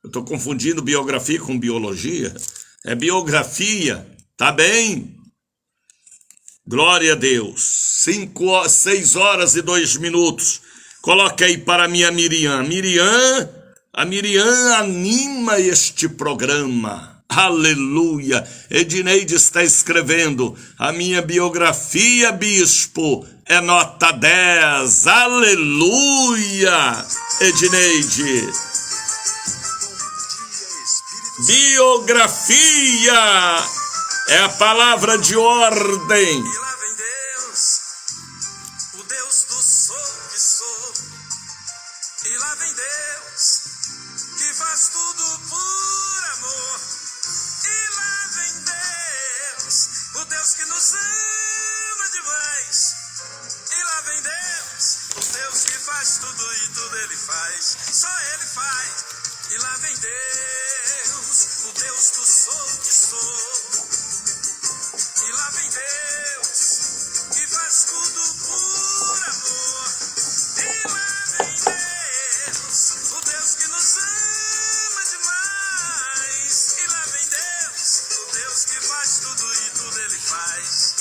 Eu estou confundindo biografia com biologia. É biografia, tá bem? Glória a Deus. 6 horas e 2 minutos. Coloca aí para a minha Miriam. A Miriam anima este programa. Aleluia. Edneide está escrevendo: a minha biografia, bispo, é nota 10. Aleluia. Edneide. Biografia é a palavra de ordem. E lá vem Deus, o Deus do sou que sou. E lá vem Deus, que faz tudo por amor. E lá vem Deus, o Deus que nos ama demais. E lá vem Deus, o Deus que faz tudo e tudo Ele faz. Só Ele faz. E lá vem Deus, o Deus do sou que sou. E lá vem Deus, que faz tudo por amor. E lá vem Deus, o Deus que nos ama demais. E lá vem Deus, o Deus que faz tudo e tudo Ele faz.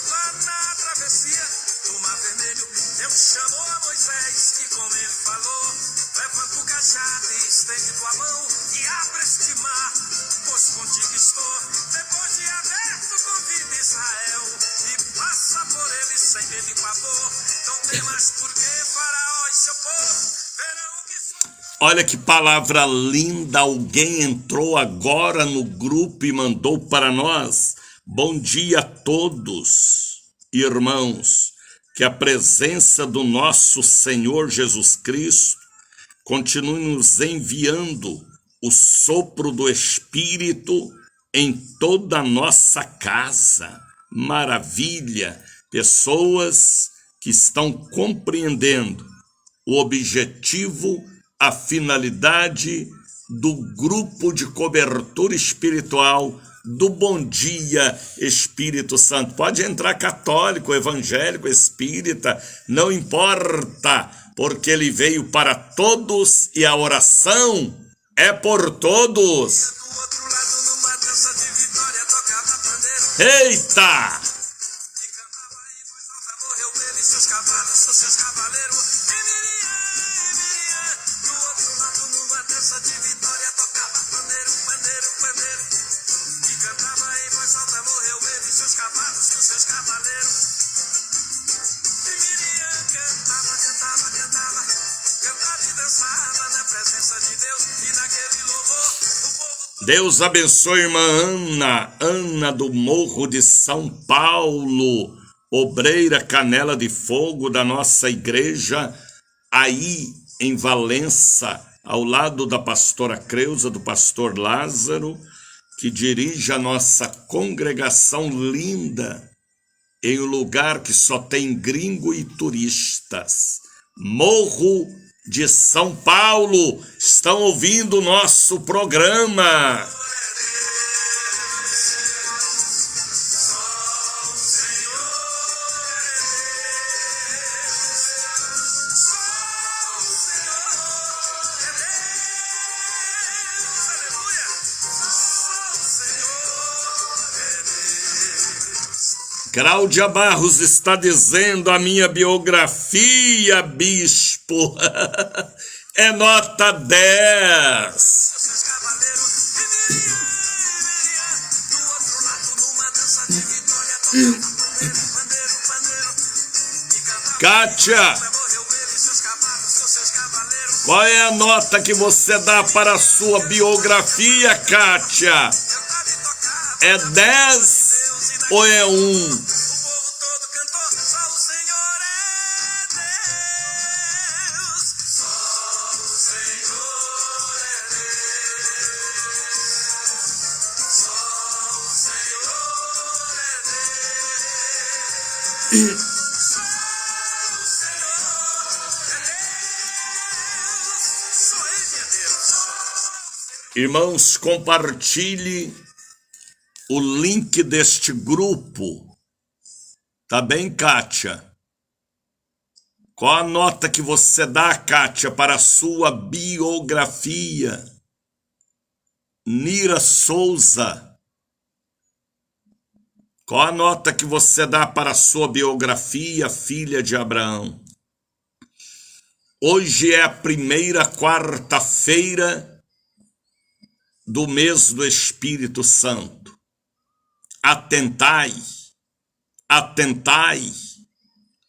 Lá na travessia do Mar Vermelho, Deus chamou a Moisés e como Ele falou: levanta o cajado e estende tua mão e abre este mar, pois contigo estou. Depois de aberto, convida Israel e passa por ele sem medo e pavor. Não tem mais por que Faraó e seu povo verão o que sou. Olha que palavra linda. Alguém entrou agora no grupo e mandou para nós. Bom dia a todos, irmãos. Que a presença do nosso Senhor Jesus Cristo continue nos enviando o sopro do Espírito em toda a nossa casa. Maravilha! Pessoas que estão compreendendo o objetivo, a finalidade do grupo de cobertura espiritual do Bom Dia Espírito Santo. Pode entrar católico, evangélico, espírita, não importa, porque ele veio para todos e a oração é por todos. Do outro lado, numa dança de vitória, tocava pandeiro Eita! e cantava em voz alta, morreu ele, seus cavalos, seus cavaleiros. E Miriam, do outro lado, numa dança de vitória, tocava pandeiro, pandeiro, pandeiro. E cantava em voz alta, morreu ele, seus cavalos, seus cavaleiros. E Miriam cantava, cantava, cantava, cantava e dançava na presença de Deus. E naquele louvor, o povo Deus abençoe a irmã Ana do Morro de São Paulo, obreira Canela de Fogo da nossa igreja, aí em Valença, ao lado da pastora Creuza, do pastor Lázaro, que dirige a nossa congregação linda, em um lugar que só tem gringo e turistas. Morro de São Paulo, estão ouvindo o nosso programa. Cláudia Barros está dizendo: a minha biografia, bispo, é nota 10. seus cavaleiros. E Miriam, do outro lado, numa dança de vitória, tocava pandeiro, pandeiro, pandeiro. E cantava Kátia, morreu ele, seus cavalos, seus cavaleiros. qual é a nota que você dá para a sua biografia, Kátia? Cantava e tocava. É 10 ou é 1? O povo todo cantou, só o Senhor é Deus. Só o Senhor é Deus. Só o Senhor é Deus. Só o Senhor é Deus. Só Ele é Deus. Irmãos, compartilhe o link deste grupo. Tá bem, Kátia? Qual a nota que você dá, Kátia, para a sua biografia? Nira Souza, qual a nota que você dá para a sua biografia, filha de Abraão? Hoje é a primeira quarta-feira do mês do Espírito Santo. Atentai, atentai,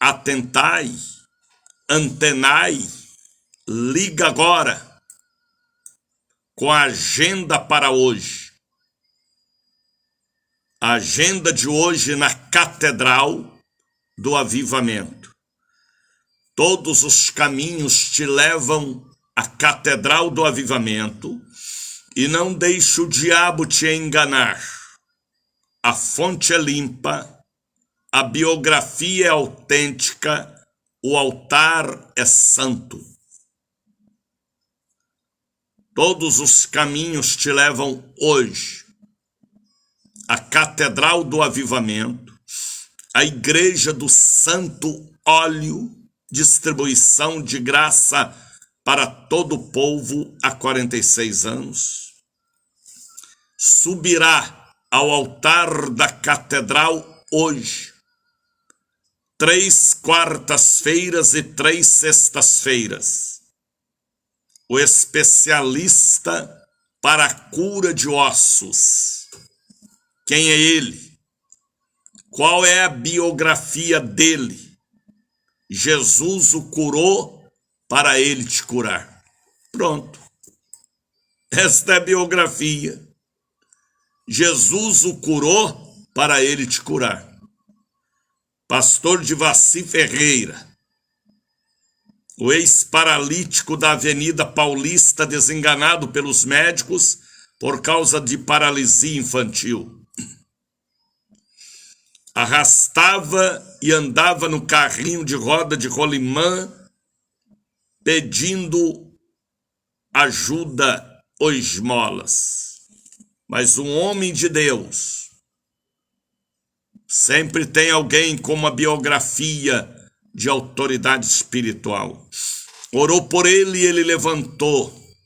atentai, antenai, liga agora com a agenda para hoje. A agenda de hoje na Catedral do Avivamento. Todos os caminhos te levam à Catedral do Avivamento e não deixe o diabo te enganar. A fonte é limpa, a biografia é autêntica, o altar é santo. Todos os caminhos te levam hoje à Catedral do Avivamento, a Igreja do Santo Óleo, distribuição de graça para todo o povo há 46 anos. Subirá ao altar da Catedral hoje, 3 quartas-feiras e 3 sextas-feiras. O especialista para a cura de ossos. Quem é ele? Qual é a biografia dele? Jesus o curou para ele te curar. Pronto. Esta é a biografia. Jesus o curou para ele te curar. Pastor Divaci Ferreira, o ex-paralítico da Avenida Paulista, desenganado pelos médicos por causa de paralisia infantil. Arrastava e andava no carrinho de roda de rolimã, pedindo ajuda ou esmolas. Mas um homem de Deus sempre tem alguém com uma biografia de autoridade espiritual. Orou por ele e ele levantou.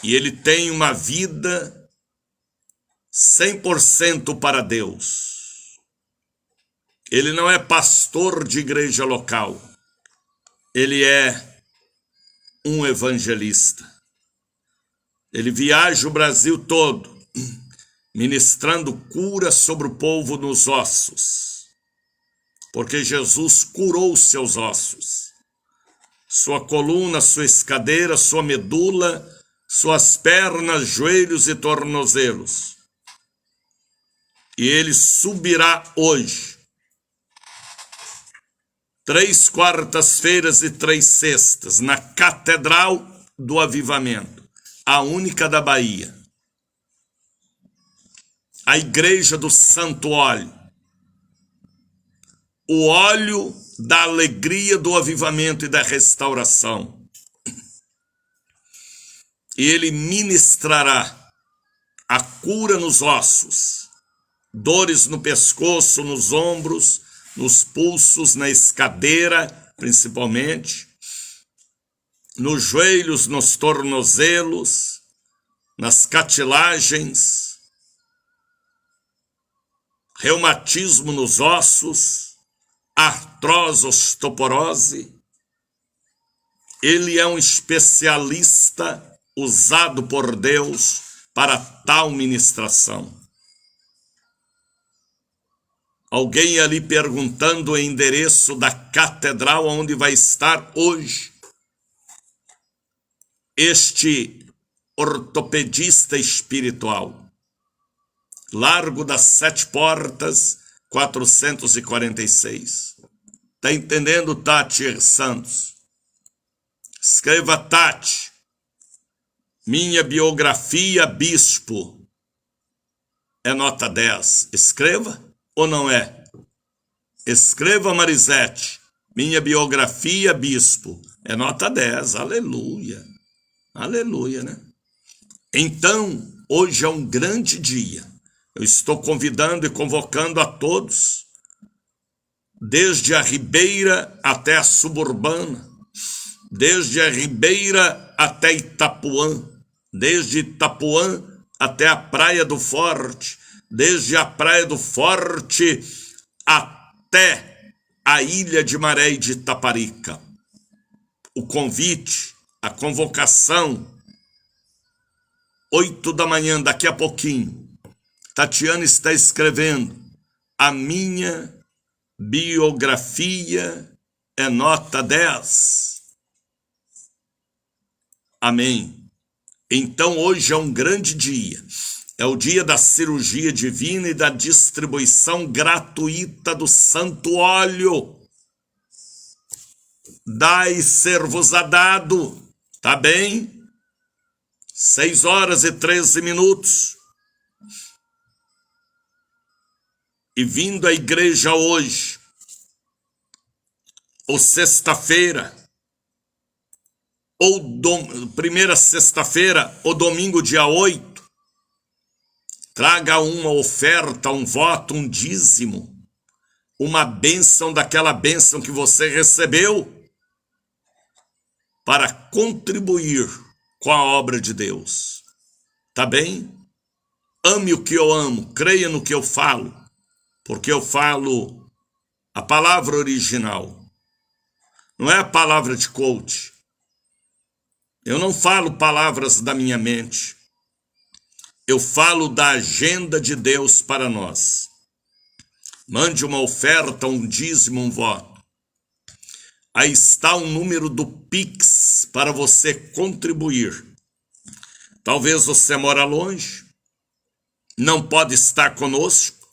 E ele tem uma vida 100% para Deus. Ele não é pastor de igreja local. Ele é um evangelista. Ele viaja o Brasil todo, ministrando cura sobre o povo nos ossos. Porque Jesus curou os seus ossos. Sua coluna, sua escadeira, sua medula, suas pernas, joelhos e tornozelos. E ele subirá hoje, 3 quartas-feiras e 3 sextas, na Catedral do Avivamento, a única da Bahia. A Igreja do Santo Óleo. O óleo da alegria, do avivamento e da restauração. E ele ministrará a cura nos ossos, dores no pescoço, nos ombros, nos pulsos, na escadeira, principalmente, nos joelhos, nos tornozelos, nas cartilagens, reumatismo nos ossos, artrose, osteoporose. Ele é um especialista usado por Deus para tal ministração. Alguém ali perguntando o endereço da catedral onde vai estar hoje este ortopedista espiritual. Largo das 7 Portas, 446. Tá entendendo, Tati Santos? Escreva, Tati. Minha biografia, bispo. É nota 10. Escreva ou não é? Escreva, Marisete. Minha biografia, bispo. É nota 10. Aleluia. Aleluia, né? Então, hoje é um grande dia. Eu estou convidando e convocando a todos, desde a Ribeira até a Suburbana, desde a Ribeira até Itapuã, desde Itapuã até a Praia do Forte, desde a Praia do Forte até a Ilha de Maré e de Itaparica. O convite, a convocação, 8 da manhã, daqui a pouquinho. Tatiana está escrevendo: a minha biografia é nota 10. Amém. Então hoje é um grande dia. É o dia da cirurgia divina e da distribuição gratuita do santo óleo. Dai ser-vos-á dado. Tá bem? 6h13. E vindo à igreja hoje, ou sexta-feira, ou primeira sexta-feira, ou domingo dia 8, traga uma oferta, um voto, um dízimo, uma bênção daquela bênção que você recebeu, para contribuir com a obra de Deus. Tá bem? Ame o que eu amo, creia no que eu falo, porque eu falo a palavra original. Não é a palavra de coach. Eu não falo palavras da minha mente. Eu falo da agenda de Deus para nós. Mande uma oferta, um dízimo, um voto. Aí está o número do Pix para você contribuir. Talvez você mora longe, não pode estar conosco,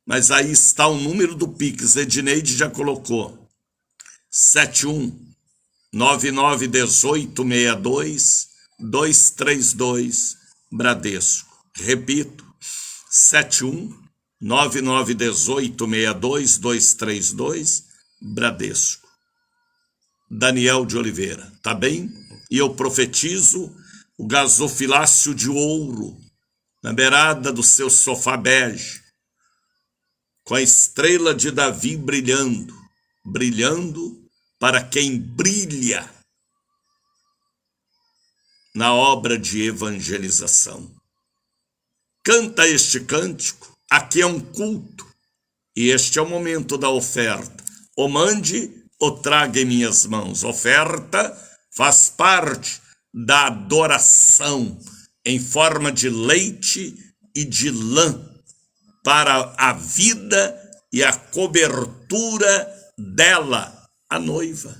mas aí está o número do Pix. Edneide já colocou. 71991862 Bradesco. Repito, 71991862 Bradesco. Daniel de Oliveira, tá bem? E eu profetizo o gasofilácio de ouro na beirada do seu sofá bege, com a estrela de Davi brilhando, brilhando para quem brilha na obra de evangelização. Canta este cântico, aqui é um culto, e este é o momento da oferta. O mande, o traga em minhas mãos. Oferta faz parte da adoração em forma de leite e de lã para a vida e a cobertura dela, a noiva.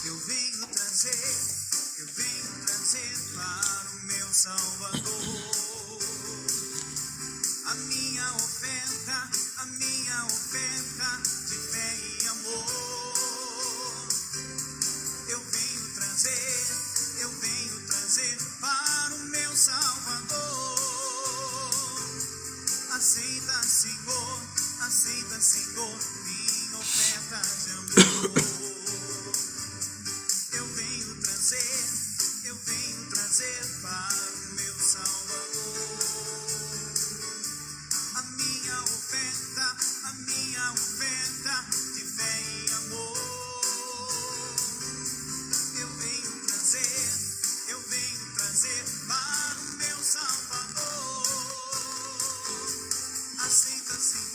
Eu venho trazer para o meu Salvador a minha oferta de fé e amor. Eu venho trazer para o meu Salvador. Aceita, Senhor, minha oferta de amor. Eu venho trazer para o meu Salvador a minha oferta de fé e amor. Eu venho trazer para o meu Salvador. Aceita, Senhor.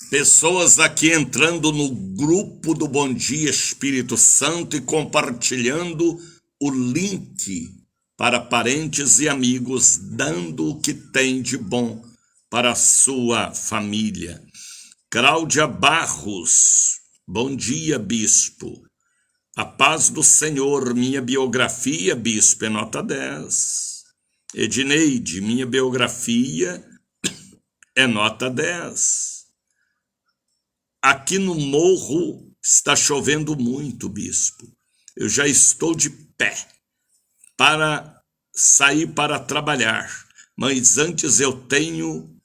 Pessoas aqui entrando no grupo do Bom Dia Espírito Santo e compartilhando o link para parentes e amigos, dando o que tem de bom para a sua família. Cláudia Barros, bom dia, bispo. A paz do Senhor, minha biografia, bispo, é nota 10. Edneide, minha biografia é nota 10. Aqui no morro está chovendo muito, bispo. Eu já estou de pé para sair para trabalhar, mas antes eu tenho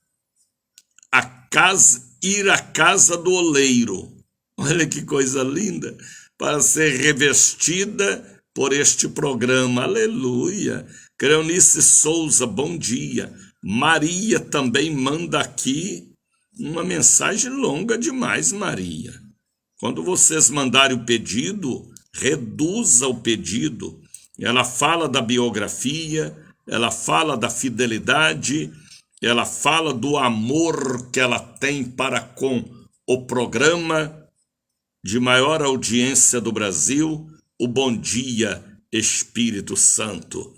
ir à casa do oleiro. Olha que coisa linda, para ser revestida por este programa. Aleluia. Creonice Souza, bom dia. Maria também manda aqui uma mensagem longa demais, Maria. Quando vocês mandarem o pedido, reduza o pedido, Ela fala da biografia, ela fala da fidelidade, ela fala do amor que ela tem para com o programa de maior audiência do Brasil, o Bom Dia Espírito Santo.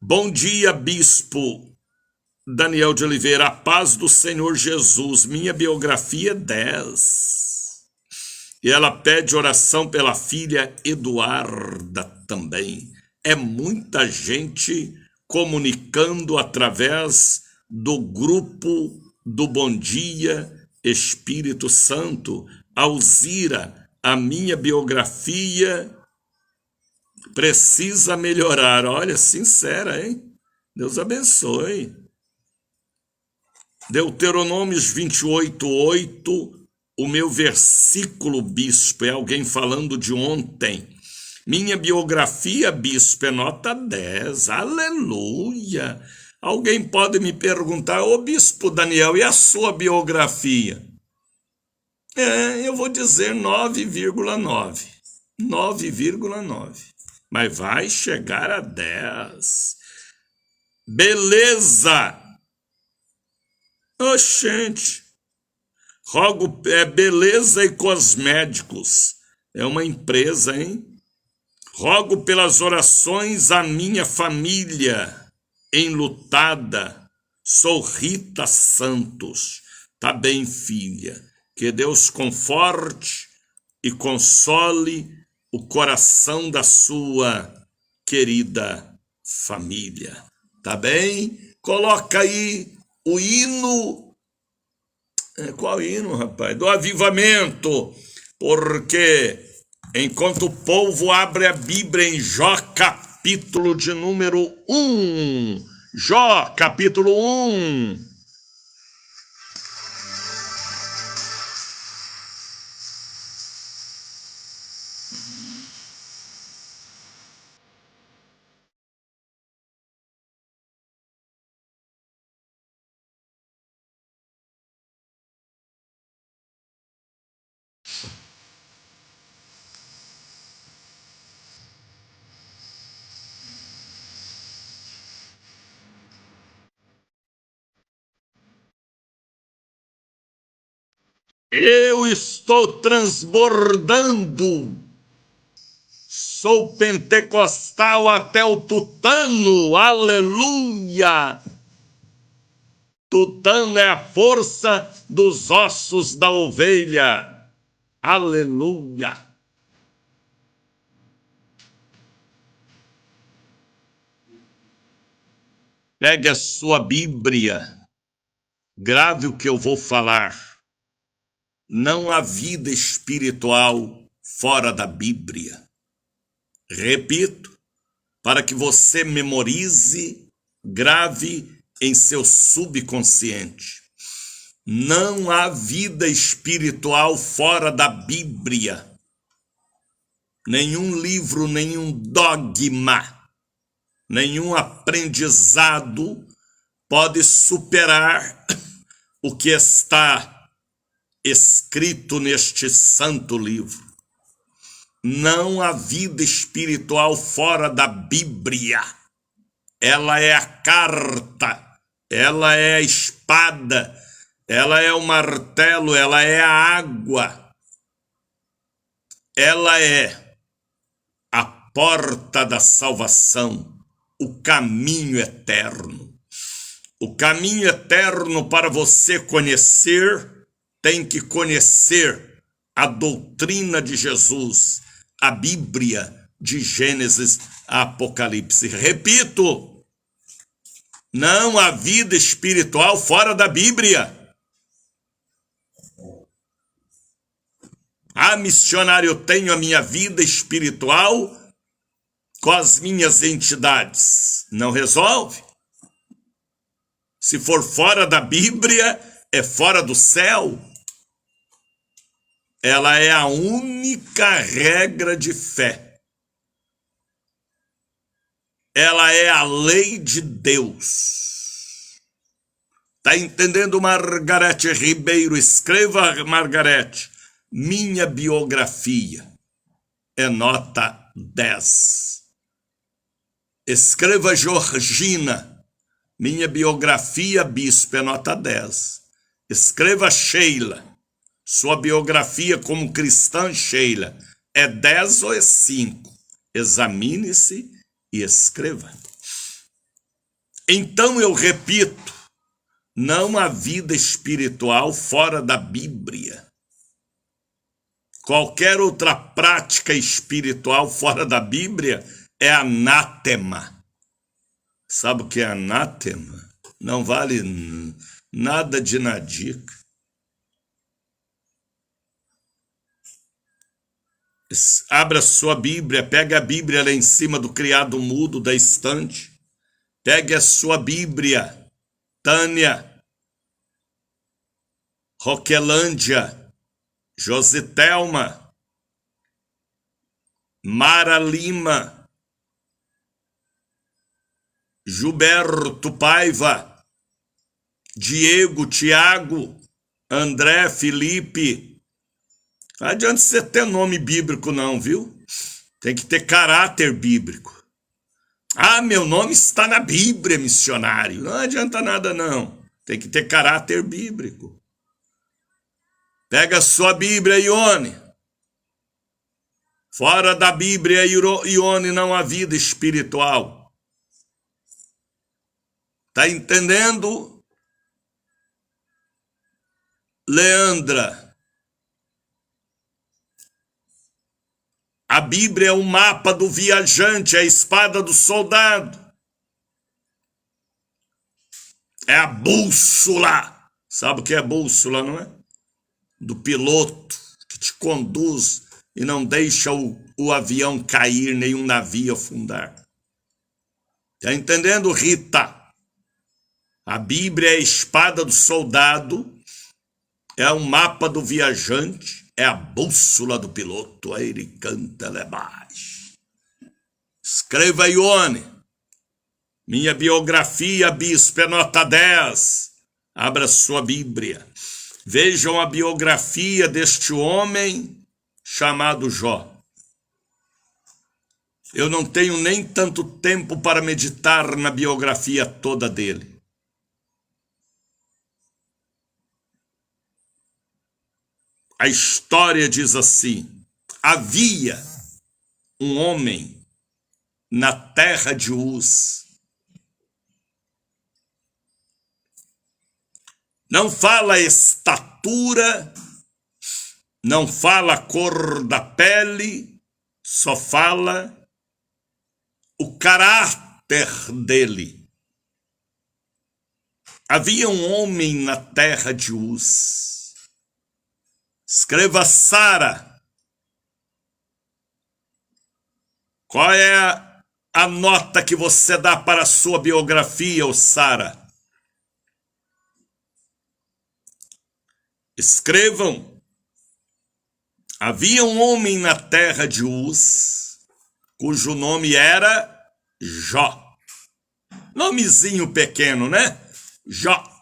Bom dia, Bispo Daniel de Oliveira, a paz do Senhor Jesus, minha biografia é 10. E ela pede oração pela filha Eduarda também. É muita gente comunicando através do grupo do Bom Dia Espírito Santo. Alzira, a minha biografia precisa melhorar. Olha, sincera, hein? Deus abençoe. Deuteronômios 28:8, o meu versículo, bispo, é alguém falando de ontem. Minha biografia, bispo, é nota 10. Aleluia! Alguém pode me perguntar, ô bispo Daniel, e a sua biografia? Eu vou dizer 9,9. 9,9. Mas vai chegar a 10. Beleza! Oxente, rogo, Beleza e Cosméticos, é uma empresa, hein? Rogo pelas orações a minha família enlutada, sou Rita Santos. Tá bem, filha, que Deus conforte e console o coração da sua querida família, tá bem? Coloca aí o hino, qual hino, rapaz? Do avivamento, porque enquanto o povo abre a Bíblia em Jó, capítulo de número 1, Jó, capítulo 1. Eu estou transbordando, sou pentecostal até o tutano, aleluia! Tutano é a força dos ossos da ovelha, aleluia! Pegue a sua Bíblia, grave o que eu vou falar. Não há vida espiritual fora da Bíblia. Repito, para que você memorize, grave em seu subconsciente. Não há vida espiritual fora da Bíblia. Nenhum livro, nenhum dogma, nenhum aprendizado pode superar o que está escrito neste santo livro. Não há vida espiritual fora da Bíblia. Ela é a carta, ela é a espada, ela é o martelo, ela é a água, ela é a porta da salvação, o caminho eterno. O caminho eterno para você conhecer, tem que conhecer a doutrina de Jesus, a Bíblia de Gênesis a Apocalipse. Repito, não há vida espiritual fora da Bíblia. Missionário, eu tenho a minha vida espiritual com as minhas entidades. Não resolve. Se for fora da Bíblia, é fora do céu. Ela é a única regra de fé. Ela é a lei de Deus. Tá entendendo, Margarete Ribeiro? Escreva, Margarete. Minha biografia é nota 10. Escreva Georgina, minha biografia, bispo, é nota 10. Escreva Sheila, sua biografia como cristã, Sheila, é 10 ou é 5? Examine-se e escreva. Então eu repito, não há vida espiritual fora da Bíblia. Qualquer outra prática espiritual fora da Bíblia é anátema. Sabe o que é anátema? Não vale nada de nadica. Abra sua Bíblia, pega a Bíblia lá em cima do criado mudo da estante. Pegue a sua Bíblia, Tânia, Roquelândia, Jositelma, Mara Lima, Gilberto Paiva, Diego, Tiago, André, Felipe. Não adianta você ter nome bíblico não, viu? Tem que ter caráter bíblico. Ah, meu nome está na Bíblia, missionário. Não adianta nada não. Tem que ter caráter bíblico. Pega a sua Bíblia, Ione. Fora da Bíblia, Ione, não há vida espiritual. Tá entendendo? Leandra. A Bíblia é o mapa do viajante, é a espada do soldado. É a bússola. Sabe o que é bússola, não é? Do piloto que te conduz e não deixa o avião cair, nem um navio afundar. Tá entendendo, Rita? A Bíblia é a espada do soldado, é o mapa do viajante, é a bússola do piloto. Aí ele canta lá embaixo. Escreva, Ione. Minha biografia, bispo, é nota 10. Abra sua Bíblia. Vejam a biografia deste homem chamado Jó. Eu não tenho nem tanto tempo para meditar na biografia toda dele. A história diz assim: havia um homem na terra de Uz. Não fala a estatura, não fala a cor da pele, só fala o caráter dele. Havia um homem na terra de Uz. Escreva Sara. Qual é a nota que você dá para a sua biografia, ô Sara? Escrevam. Havia um homem na terra de Uz, cujo nome era Jó. Nomezinho pequeno, né? Jó.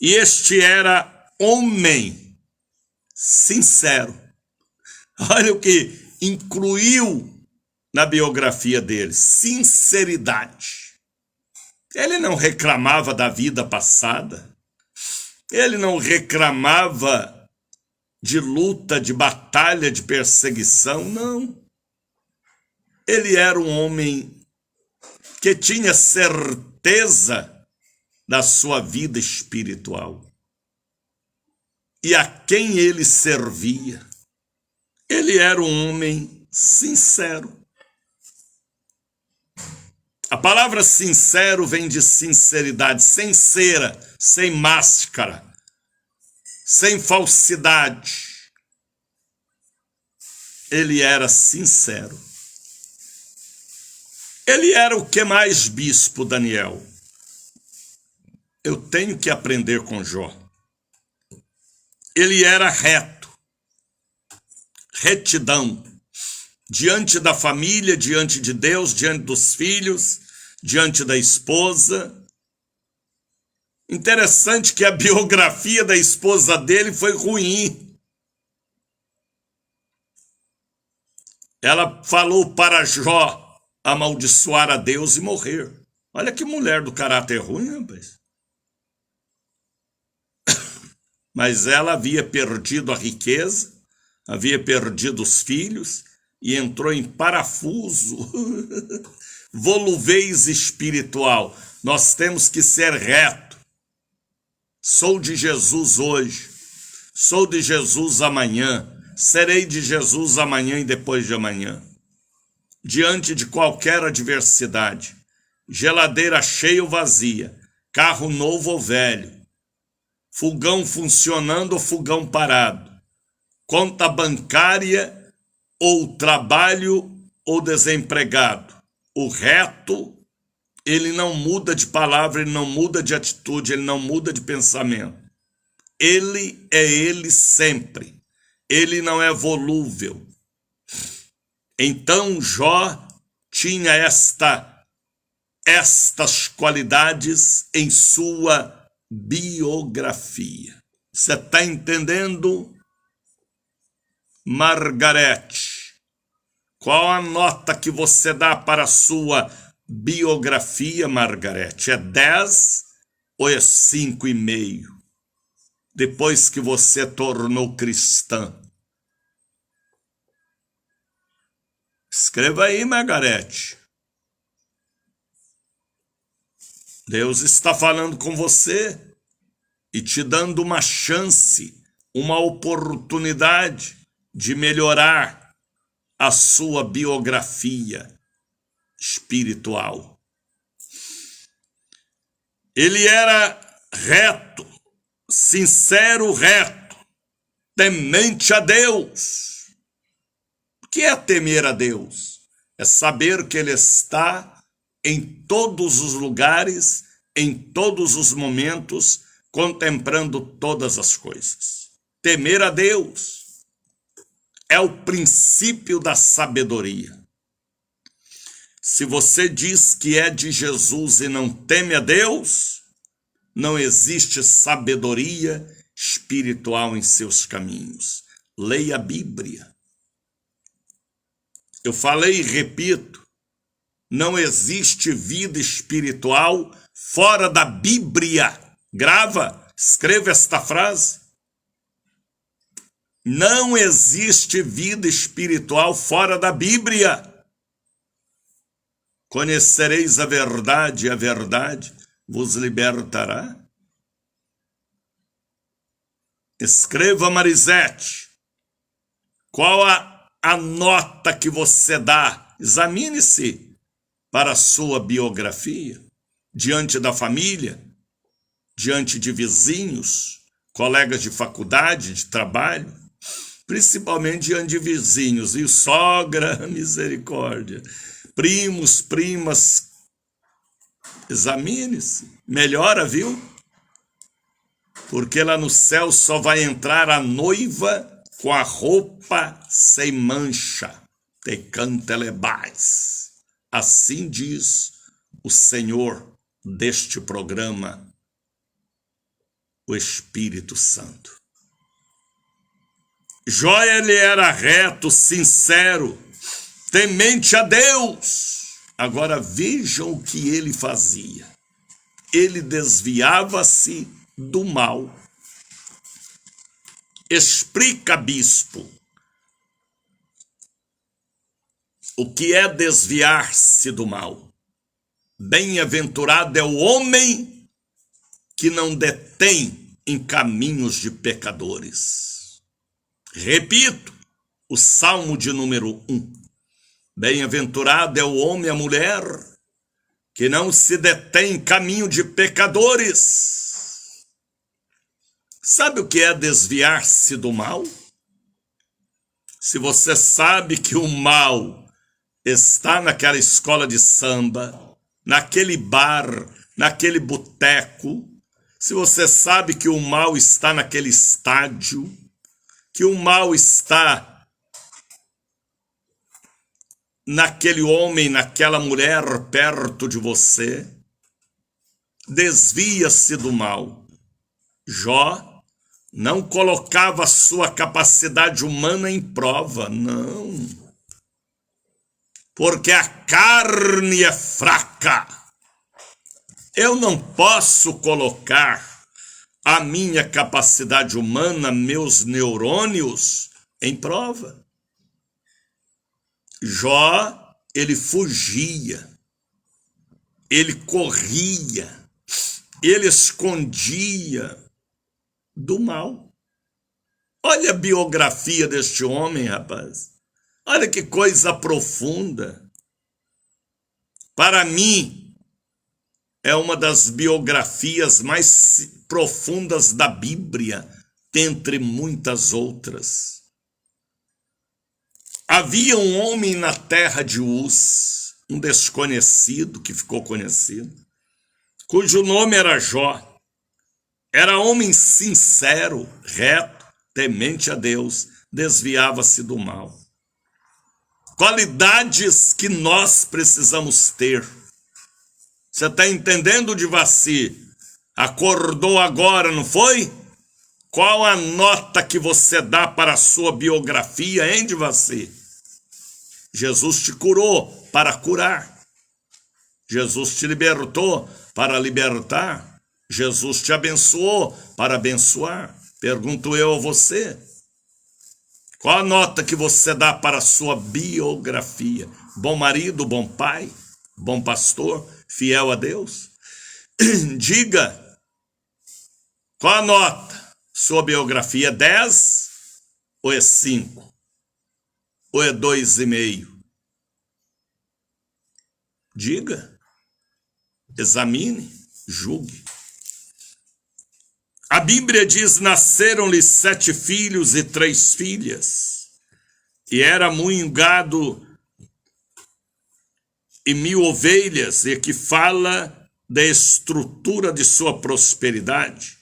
E este era homem sincero. Olha o que incluiu na biografia dele: sinceridade. Ele não reclamava da vida passada. Ele não reclamava de luta, de batalha, de perseguição, não. Ele era um homem que tinha certeza da sua vida espiritual. E a quem ele servia. Ele era um homem sincero. A palavra sincero vem de sinceridade, sem cera, sem máscara, sem falsidade. Ele era sincero. Ele era o que mais, bispo Daniel? Eu tenho que aprender com Jó. Ele era reto, retidão, diante da família, diante de Deus, diante dos filhos, diante da esposa. Interessante que a biografia da esposa dele foi ruim. ela falou para Jó amaldiçoar a Deus e morrer. Olha que mulher do caráter ruim, rapaz. Mas ela havia perdido a riqueza, havia perdido os filhos e entrou em parafuso, voluvez espiritual. Nós temos que ser reto. Sou de Jesus hoje, sou de Jesus amanhã, serei de Jesus amanhã e depois de amanhã. Diante de qualquer adversidade, geladeira cheia ou vazia, carro novo ou velho, fogão funcionando ou fogão parado, conta bancária ou trabalho ou desempregado. O reto, ele não muda de palavra, ele não muda de atitude, ele não muda de pensamento. Ele é ele sempre. Ele não é volúvel. Então Jó tinha estas qualidades em sua biografia. Você está entendendo, Margarete? Qual a nota que você dá para a sua biografia, Margarete? É 10 ou é 5,5? Depois que você tornou cristã. Escreva aí, Margarete. Deus está falando com você e te dando uma chance, uma oportunidade de melhorar a sua biografia espiritual. Ele era reto, sincero, reto, temente a Deus. O que é temer a Deus? É saber que Ele está em todos os lugares, em todos os momentos, contemplando todas as coisas. Temer a Deus é o princípio da sabedoria. Se você diz que é de Jesus e não teme a Deus, não existe sabedoria espiritual em seus caminhos. Leia a Bíblia. Eu falei e repito, não existe vida espiritual fora da Bíblia. Grava, escreva esta frase. Não existe vida espiritual fora da Bíblia. Conhecereis a verdade e a verdade vos libertará. Escreva, Marisete. Qual a nota que você dá? Examine-se para a sua biografia, diante da família, diante de vizinhos, colegas de faculdade, de trabalho, principalmente diante de vizinhos, e sogra, misericórdia, primos, primas, examine-se, melhora, viu? Porque lá no céu só vai entrar a noiva com a roupa sem mancha, tecantelebais. Assim diz o Senhor deste programa, o Espírito Santo. Jó, ele era reto, sincero, temente a Deus. Agora vejam o que ele fazia. Ele desviava-se do mal. Explica, bispo, o que é desviar-se do mal. Bem-aventurado é o homem que não detém em caminhos de pecadores. Repito, o Salmo de número 1. Bem-aventurado é o homem e a mulher que não se detém em caminho de pecadores. Sabe o que é desviar-se do mal? Se você sabe que o mal está naquela escola de samba, naquele bar, naquele boteco, se você sabe que o mal está naquele estádio, que o mal está naquele homem, naquela mulher perto de você, desvia-se do mal. Jó não colocava a sua capacidade humana em prova, não. porque a carne é fraca. Eu não posso colocar a minha capacidade humana, meus neurônios, em prova. Jó, ele fugia, ele corria, ele escondia do mal. Olha a biografia deste homem, rapaz. Olha que coisa profunda. Para mim, é uma das biografias mais profundas da Bíblia, dentre muitas outras. Havia um homem na terra de Uz, um desconhecido que ficou conhecido, cujo nome era Jó. Era homem sincero, reto, temente a Deus, desviava-se do mal. Qualidades que nós precisamos ter. Você está entendendo, Divaci? Acordou agora, não foi? Qual a nota que você dá para a sua biografia, hein, Divaci? Jesus te curou para curar. Jesus te libertou para libertar. Jesus te abençoou para abençoar. Pergunto eu a você. Qual a nota que você dá para a sua biografia? Bom marido, bom pai, bom pastor, fiel a Deus? Diga, qual a nota? Sua biografia é 10 ou é 5? Ou é 2,5? Diga, examine, julgue. A Bíblia diz, nasceram-lhe 7 filhos e 3 filhas, e era muito gado e 1.000 ovelhas, e que fala da estrutura de sua prosperidade.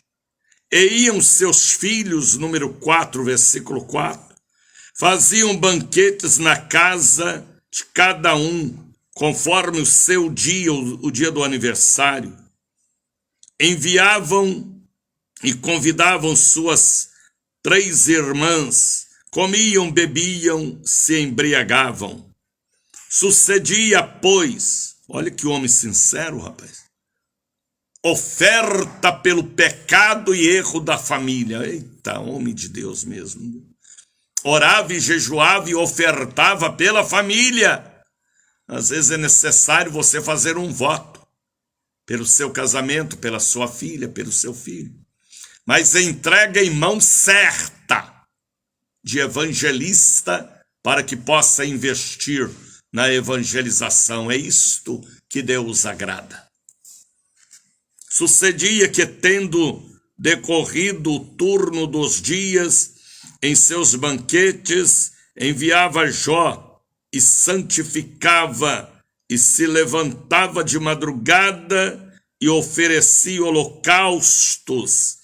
E iam seus filhos, número 4, versículo 4, faziam banquetes na casa de cada um, conforme o seu dia, o dia do aniversário. Enviavam e convidavam suas 3 irmãs, comiam, bebiam, se embriagavam. Sucedia, pois, olha que homem sincero, rapaz, oferta pelo pecado e erro da família. Eita, homem de Deus mesmo. Orava e jejuava e ofertava pela família. Às vezes é necessário você fazer um voto pelo seu casamento, pela sua filha, pelo seu filho. Mas entrega em mão certa de evangelista para que possa investir na evangelização. É isto que Deus agrada. Sucedia que, tendo decorrido o turno dos dias, em seus banquetes, enviava Jó e santificava e se levantava de madrugada e oferecia holocaustos,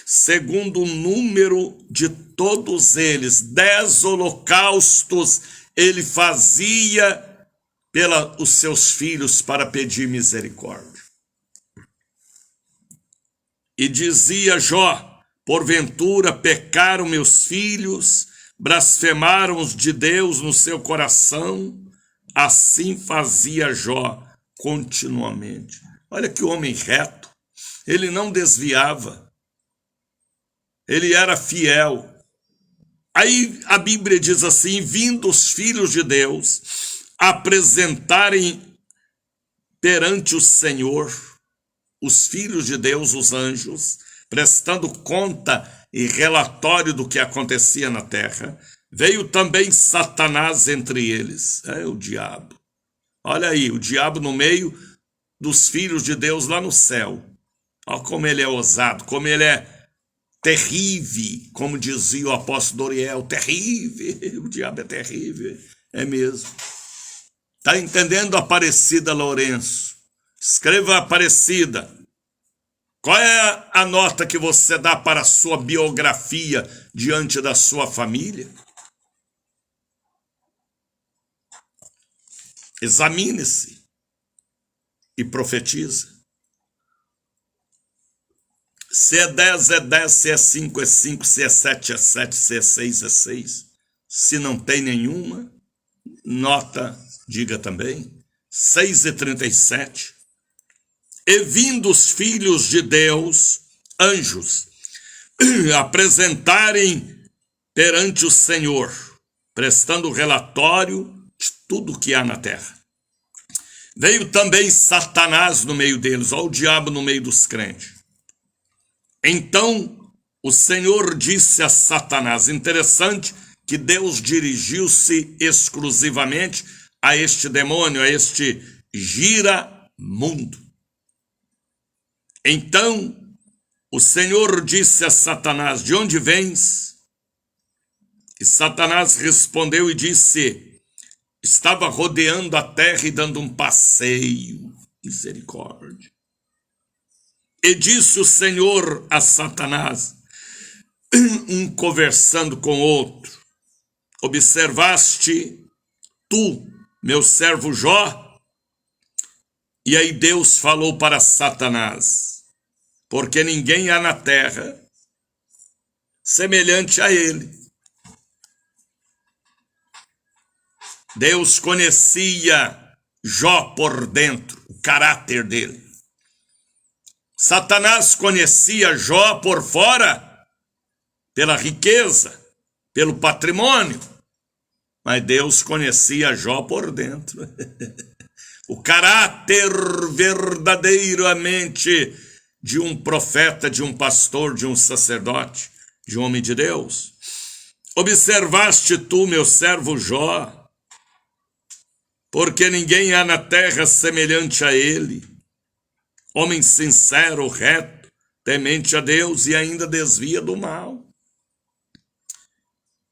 segundo o número de todos eles. 10 holocaustos ele fazia pelos seus filhos para pedir misericórdia. E dizia Jó, porventura pecaram meus filhos, blasfemaram os de Deus no seu coração. Assim fazia Jó continuamente. Olha que homem reto, ele não desviava, ele era fiel. Aí a Bíblia diz assim, vindo os filhos de Deus apresentarem perante o Senhor, os filhos de Deus, os anjos, prestando conta e relatório do que acontecia na terra, veio também Satanás entre eles, o diabo. Olha aí, o diabo no meio dos filhos de Deus lá no céu. Olha como ele é ousado, como ele é terrível, como dizia o apóstolo Doriel, terrível, o diabo é terrível, é mesmo. Está entendendo, Aparecida Lourenço? Escreva, Aparecida. Qual é a nota que você dá para a sua biografia diante da sua família? Examine-se e profetiza. Se é 10, é 10, se é 5, é 5, se é 7, é 7, se é 6, é 6. Se não tem nenhuma, nota, diga também, 6:37. E vindo os filhos de Deus, anjos, apresentarem perante o Senhor, prestando relatório de tudo que há na terra. Veio também Satanás no meio deles, ó, o diabo no meio dos crentes. Então o Senhor disse a Satanás, interessante que Deus dirigiu-se exclusivamente a este demônio, a este giramundo. Então o Senhor disse a Satanás, de onde vens? E Satanás respondeu e disse, estava rodeando a terra e dando um passeio. Misericórdia. E disse o Senhor a Satanás, um conversando com o outro, observaste tu, meu servo Jó? E aí Deus falou para Satanás, porque ninguém há na terra semelhante a ele. Deus conhecia Jó por dentro, o caráter dele. Satanás conhecia Jó por fora, pela riqueza, pelo patrimônio, mas Deus conhecia Jó por dentro. O caráter verdadeiramente de um profeta, de um pastor, de um sacerdote, de um homem de Deus. Observaste tu, meu servo Jó, porque ninguém há na terra semelhante a ele, homem sincero, reto, temente a Deus e ainda desvia do mal.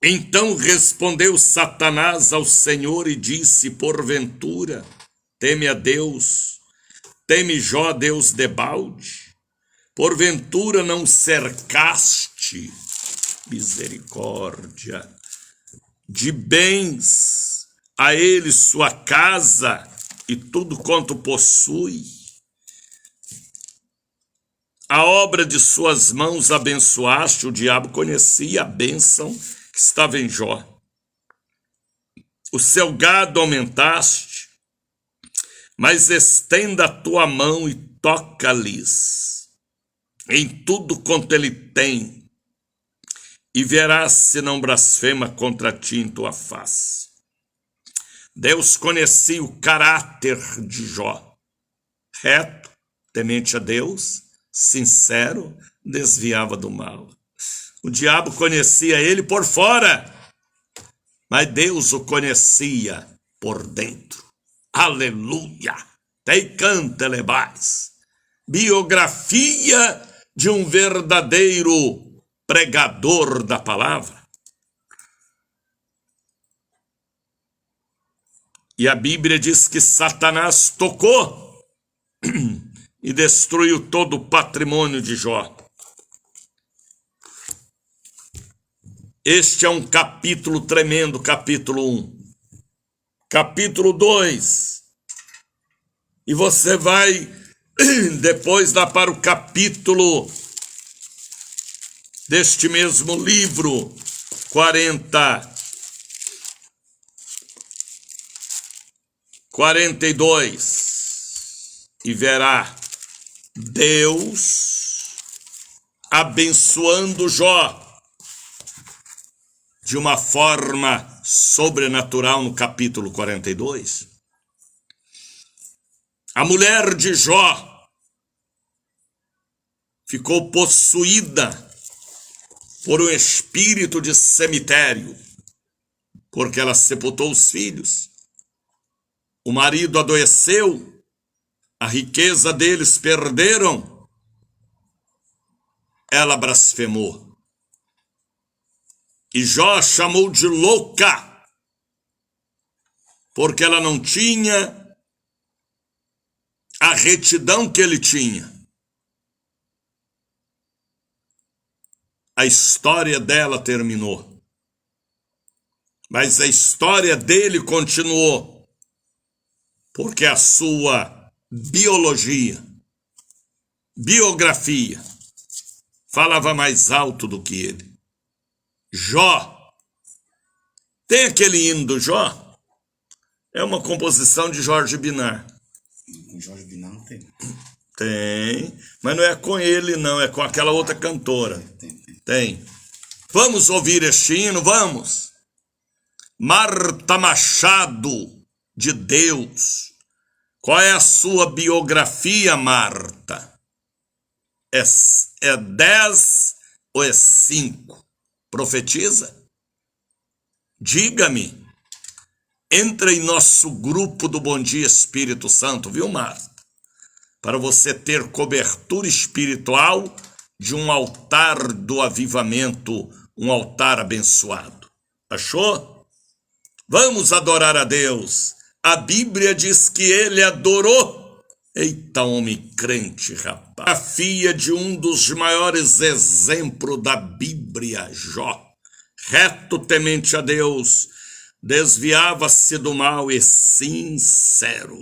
Então respondeu Satanás ao Senhor e disse, porventura, teme a Deus, teme Jó, Deus debalde, porventura não cercaste, misericórdia, de bens a ele sua casa e tudo quanto possui. A obra de suas mãos abençoaste, o diabo conhecia a bênção que estava em Jó. O seu gado aumentaste, mas estenda a tua mão e toca-lhes em tudo quanto ele tem, e verás se não blasfema contra ti em tua face. Deus conhecia o caráter de Jó, reto, temente a Deus, sincero, desviava do mal. O diabo conhecia ele por fora, mas Deus o conhecia por dentro. Aleluia! Teicantelebais. Biografia de um verdadeiro pregador da palavra. E a Bíblia diz que Satanás tocou e destruiu todo o patrimônio de Jó. Este é um capítulo tremendo, capítulo 1. Capítulo 2. E você vai depois lá para o capítulo deste mesmo livro, 42, e verá Deus abençoando Jó de uma forma sobrenatural no capítulo 42. A mulher de Jó ficou possuída por um espírito de cemitério, porque ela sepultou os filhos. O marido adoeceu, a riqueza deles perderam, ela blasfemou. E Jó chamou de louca, porque ela não tinha a retidão que ele tinha. A história dela terminou, mas a história dele continuou, porque a sua biografia, falava mais alto do que ele. Jó, tem aquele hino do Jó? É uma composição de Jorge Binar. Com Jorge Binar não tem. Tem, mas não é com ele não, é com aquela outra cantora. Tem. Vamos ouvir este hino, vamos? Marta Machado, de Deus. Qual é a sua biografia, Marta? É 10 ou é 5? Profetiza? Diga-me. Entra em nosso grupo do Bom Dia Espírito Santo, viu, Marta? Para você ter cobertura espiritual de um altar do avivamento, um altar abençoado. Achou? Vamos adorar a Deus. A Bíblia diz que ele adorou. Eita, homem crente, rapaz. A filha de um dos maiores exemplos da Bíblia, Jó. Reto, temente a Deus, desviava-se do mal e sincero.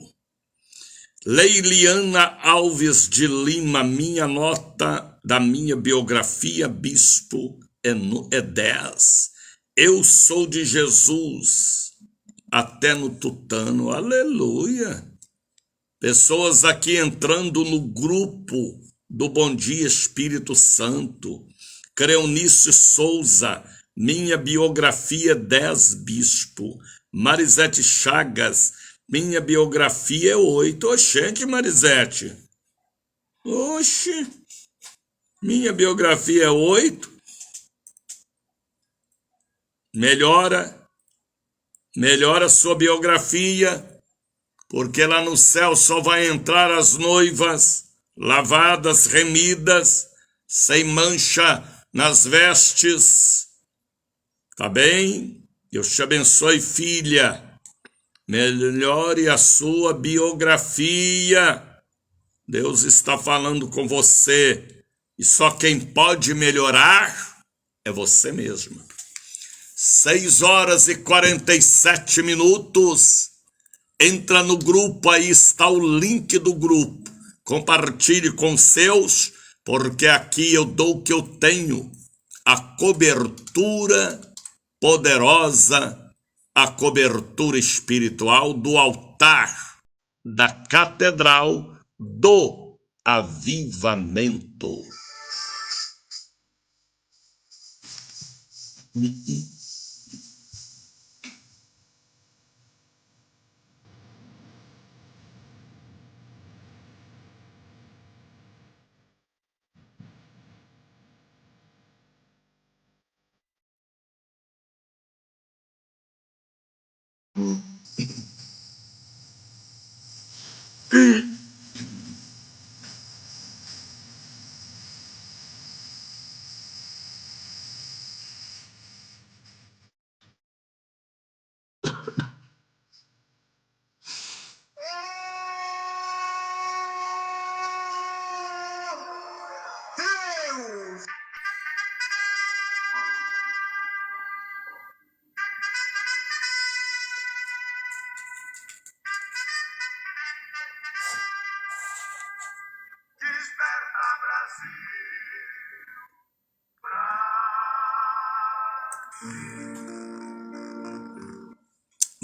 Leiliana Alves de Lima, minha nota da minha biografia, bispo, é 10. Eu sou de Jesus, até no tutano, aleluia. Pessoas aqui entrando no grupo do Bom Dia Espírito Santo. Creonice Souza, minha biografia 10, bispo. Marisete Chagas, minha biografia é 8. Oxente, Marisete. Oxe, minha biografia é 8. Melhora a sua biografia, porque lá no céu só vai entrar as noivas, lavadas, remidas, sem mancha nas vestes. Tá bem? Deus te abençoe, filha. Melhore a sua biografia. Deus está falando com você. E só quem pode melhorar é você mesma. 6h47. Entra no grupo, aí está o link do grupo. Compartilhe com seus, porque aqui eu dou o que eu tenho. A cobertura poderosa, a cobertura espiritual do altar da Catedral do Avivamento.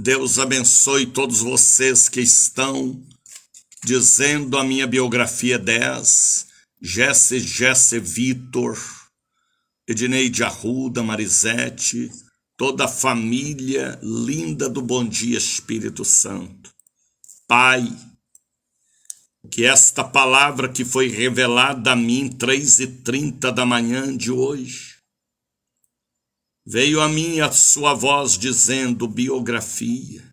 Deus abençoe todos vocês que estão dizendo a minha biografia 10, Jesse Vitor, Edneide Arruda, Marisete, toda a família linda do Bom Dia Espírito Santo. Pai, que esta palavra que foi revelada a mim 3h30 da manhã de hoje, veio a mim a sua voz dizendo biografia.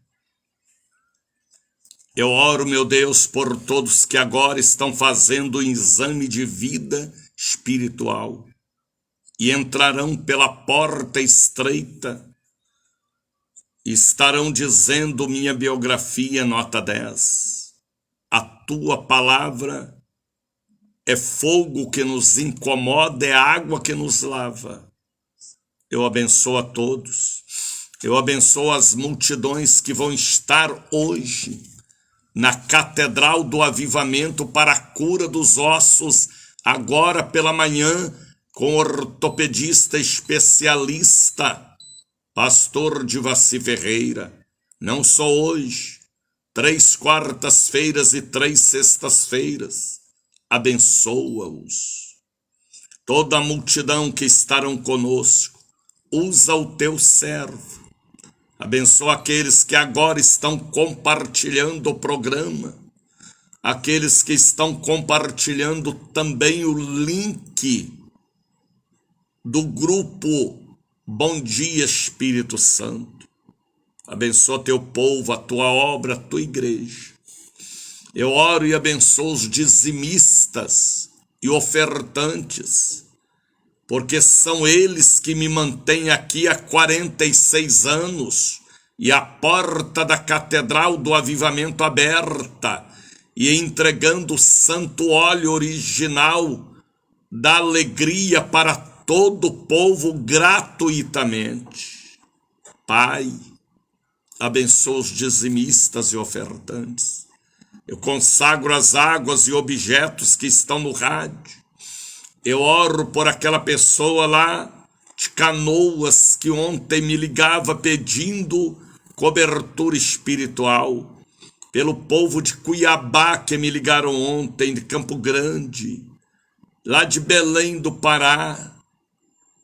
Eu oro, meu Deus, por todos que agora estão fazendo o exame de vida espiritual e entrarão pela porta estreita e estarão dizendo minha biografia nota 10. A tua palavra é fogo que nos incomoda, é água que nos lava. Eu abençoo a todos. Eu abençoo as multidões que vão estar hoje na Catedral do Avivamento para a cura dos ossos, agora pela manhã, com ortopedista especialista, pastor Divaci Ferreira. não só hoje, 3 quartas-feiras e 3 sextas-feiras, abençoa-os. Toda a multidão que estarão conosco, usa o teu servo. Abençoa aqueles que agora estão compartilhando o programa, aqueles que estão compartilhando também o link do grupo Bom Dia Espírito Santo. Abençoa teu povo, a tua obra, a tua igreja. Eu oro e abençoo os dizimistas e ofertantes, porque são eles que me mantêm aqui há 46 anos e a porta da Catedral do Avivamento aberta e entregando o santo óleo original da alegria para todo o povo gratuitamente. Pai, abençoa os dizimistas e ofertantes. Eu consagro as águas e objetos que estão no rádio. Eu oro por aquela pessoa lá de Canoas que ontem me ligava pedindo cobertura espiritual. Pelo povo de Cuiabá que me ligaram ontem, de Campo Grande, lá de Belém do Pará,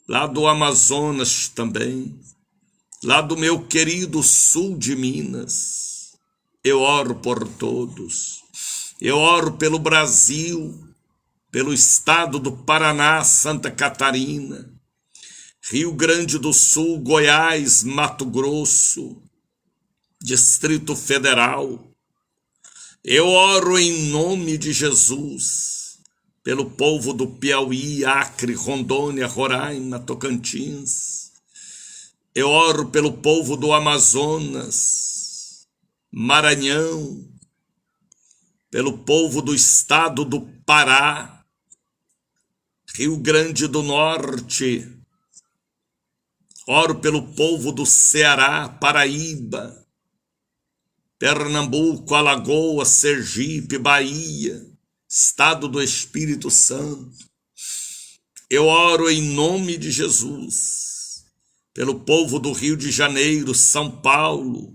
lá do Amazonas também, lá do meu querido sul de Minas. Eu oro por todos. Eu oro pelo Brasil, pelo estado do Paraná, Santa Catarina, Rio Grande do Sul, Goiás, Mato Grosso, Distrito Federal. Eu oro em nome de Jesus pelo povo do Piauí, Acre, Rondônia, Roraima, Tocantins. Eu oro pelo povo do Amazonas, Maranhão, pelo povo do estado do Pará, Rio Grande do Norte. Oro pelo povo do Ceará, Paraíba, Pernambuco, Alagoas, Sergipe, Bahia, estado do Espírito Santo. Eu oro em nome de Jesus pelo povo do Rio de Janeiro, São Paulo,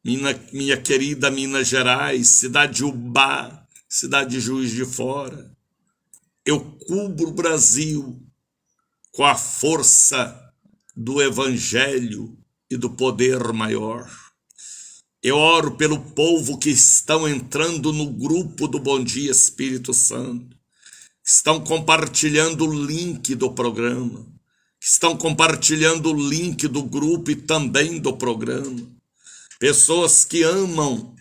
minha querida Minas Gerais, cidade de Ubá, cidade de Juiz de Fora. Eu cubro o Brasil com a força do Evangelho e do poder maior. Eu oro pelo povo que estão entrando no grupo do Bom Dia Espírito Santo, que estão compartilhando o link do programa, que estão compartilhando o link do grupo e também do programa. Pessoas que amam,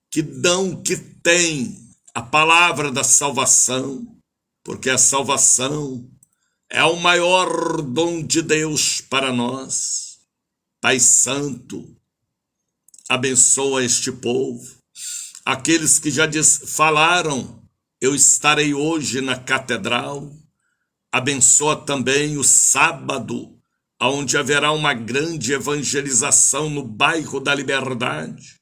que dão, que têm a palavra da salvação, porque a salvação é o maior dom de Deus para nós. Pai Santo, abençoa este povo. Aqueles que já falaram, eu estarei hoje na catedral. Abençoa também o sábado, onde haverá uma grande evangelização no bairro da Liberdade.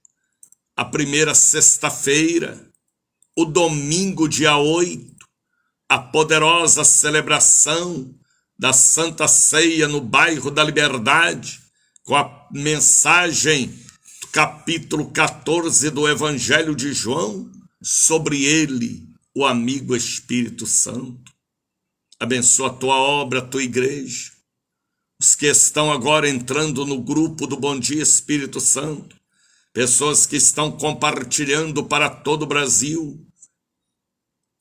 A primeira sexta-feira, o domingo, dia 8, a poderosa celebração da Santa Ceia no bairro da Liberdade, com a mensagem do capítulo 14 do Evangelho de João, sobre ele, o amigo Espírito Santo. Abençoa a tua obra, a tua igreja. Os que estão agora entrando no grupo do Bom Dia Espírito Santo, pessoas que estão compartilhando para todo o Brasil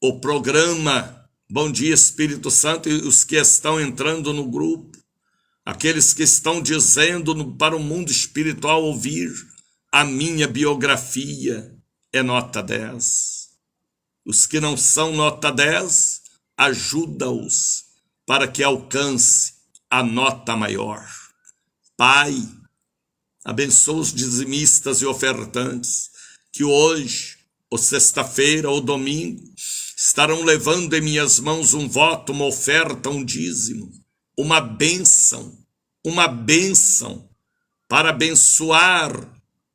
o programa Bom Dia Espírito Santo, e os que estão entrando no grupo, aqueles que estão dizendo para o mundo espiritual ouvir: a minha biografia é nota 10. Os que não são nota 10, ajuda-os para que alcance a nota maior. Pai, abençoa os dizimistas e ofertantes, que hoje, ou sexta-feira, ou domingo, estarão levando em minhas mãos um voto, uma oferta, um dízimo, uma bênção para abençoar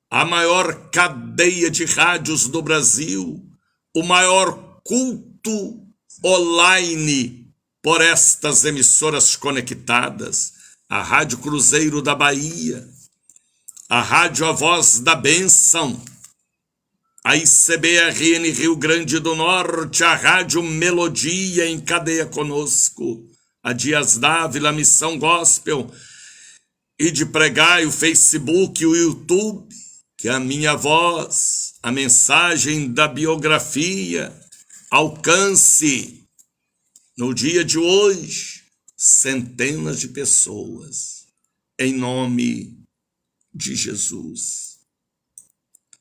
a maior cadeia de rádios do Brasil, o maior culto online por estas emissoras conectadas, a Rádio Cruzeiro da Bahia, a Rádio A Voz da Bênção, a ICBRN Rio Grande do Norte, a Rádio Melodia em cadeia conosco, a Dias Dávila, Missão Gospel, e de pregar o Facebook, o YouTube, que a minha voz, a mensagem da biografia, alcance no dia de hoje centenas de pessoas, em nome de Jesus.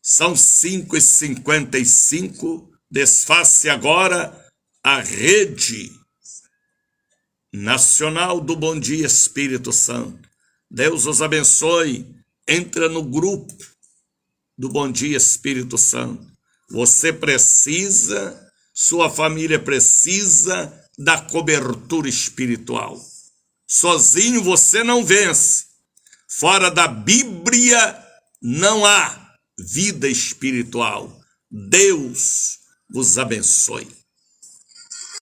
São 5h55, desface agora a rede nacional do Bom Dia Espírito Santo. Deus os abençoe. Entra no grupo do Bom Dia Espírito Santo. Você precisa, sua família precisa da cobertura espiritual. Sozinho você não vence. Fora da Bíblia não há vida espiritual. Deus vos abençoe.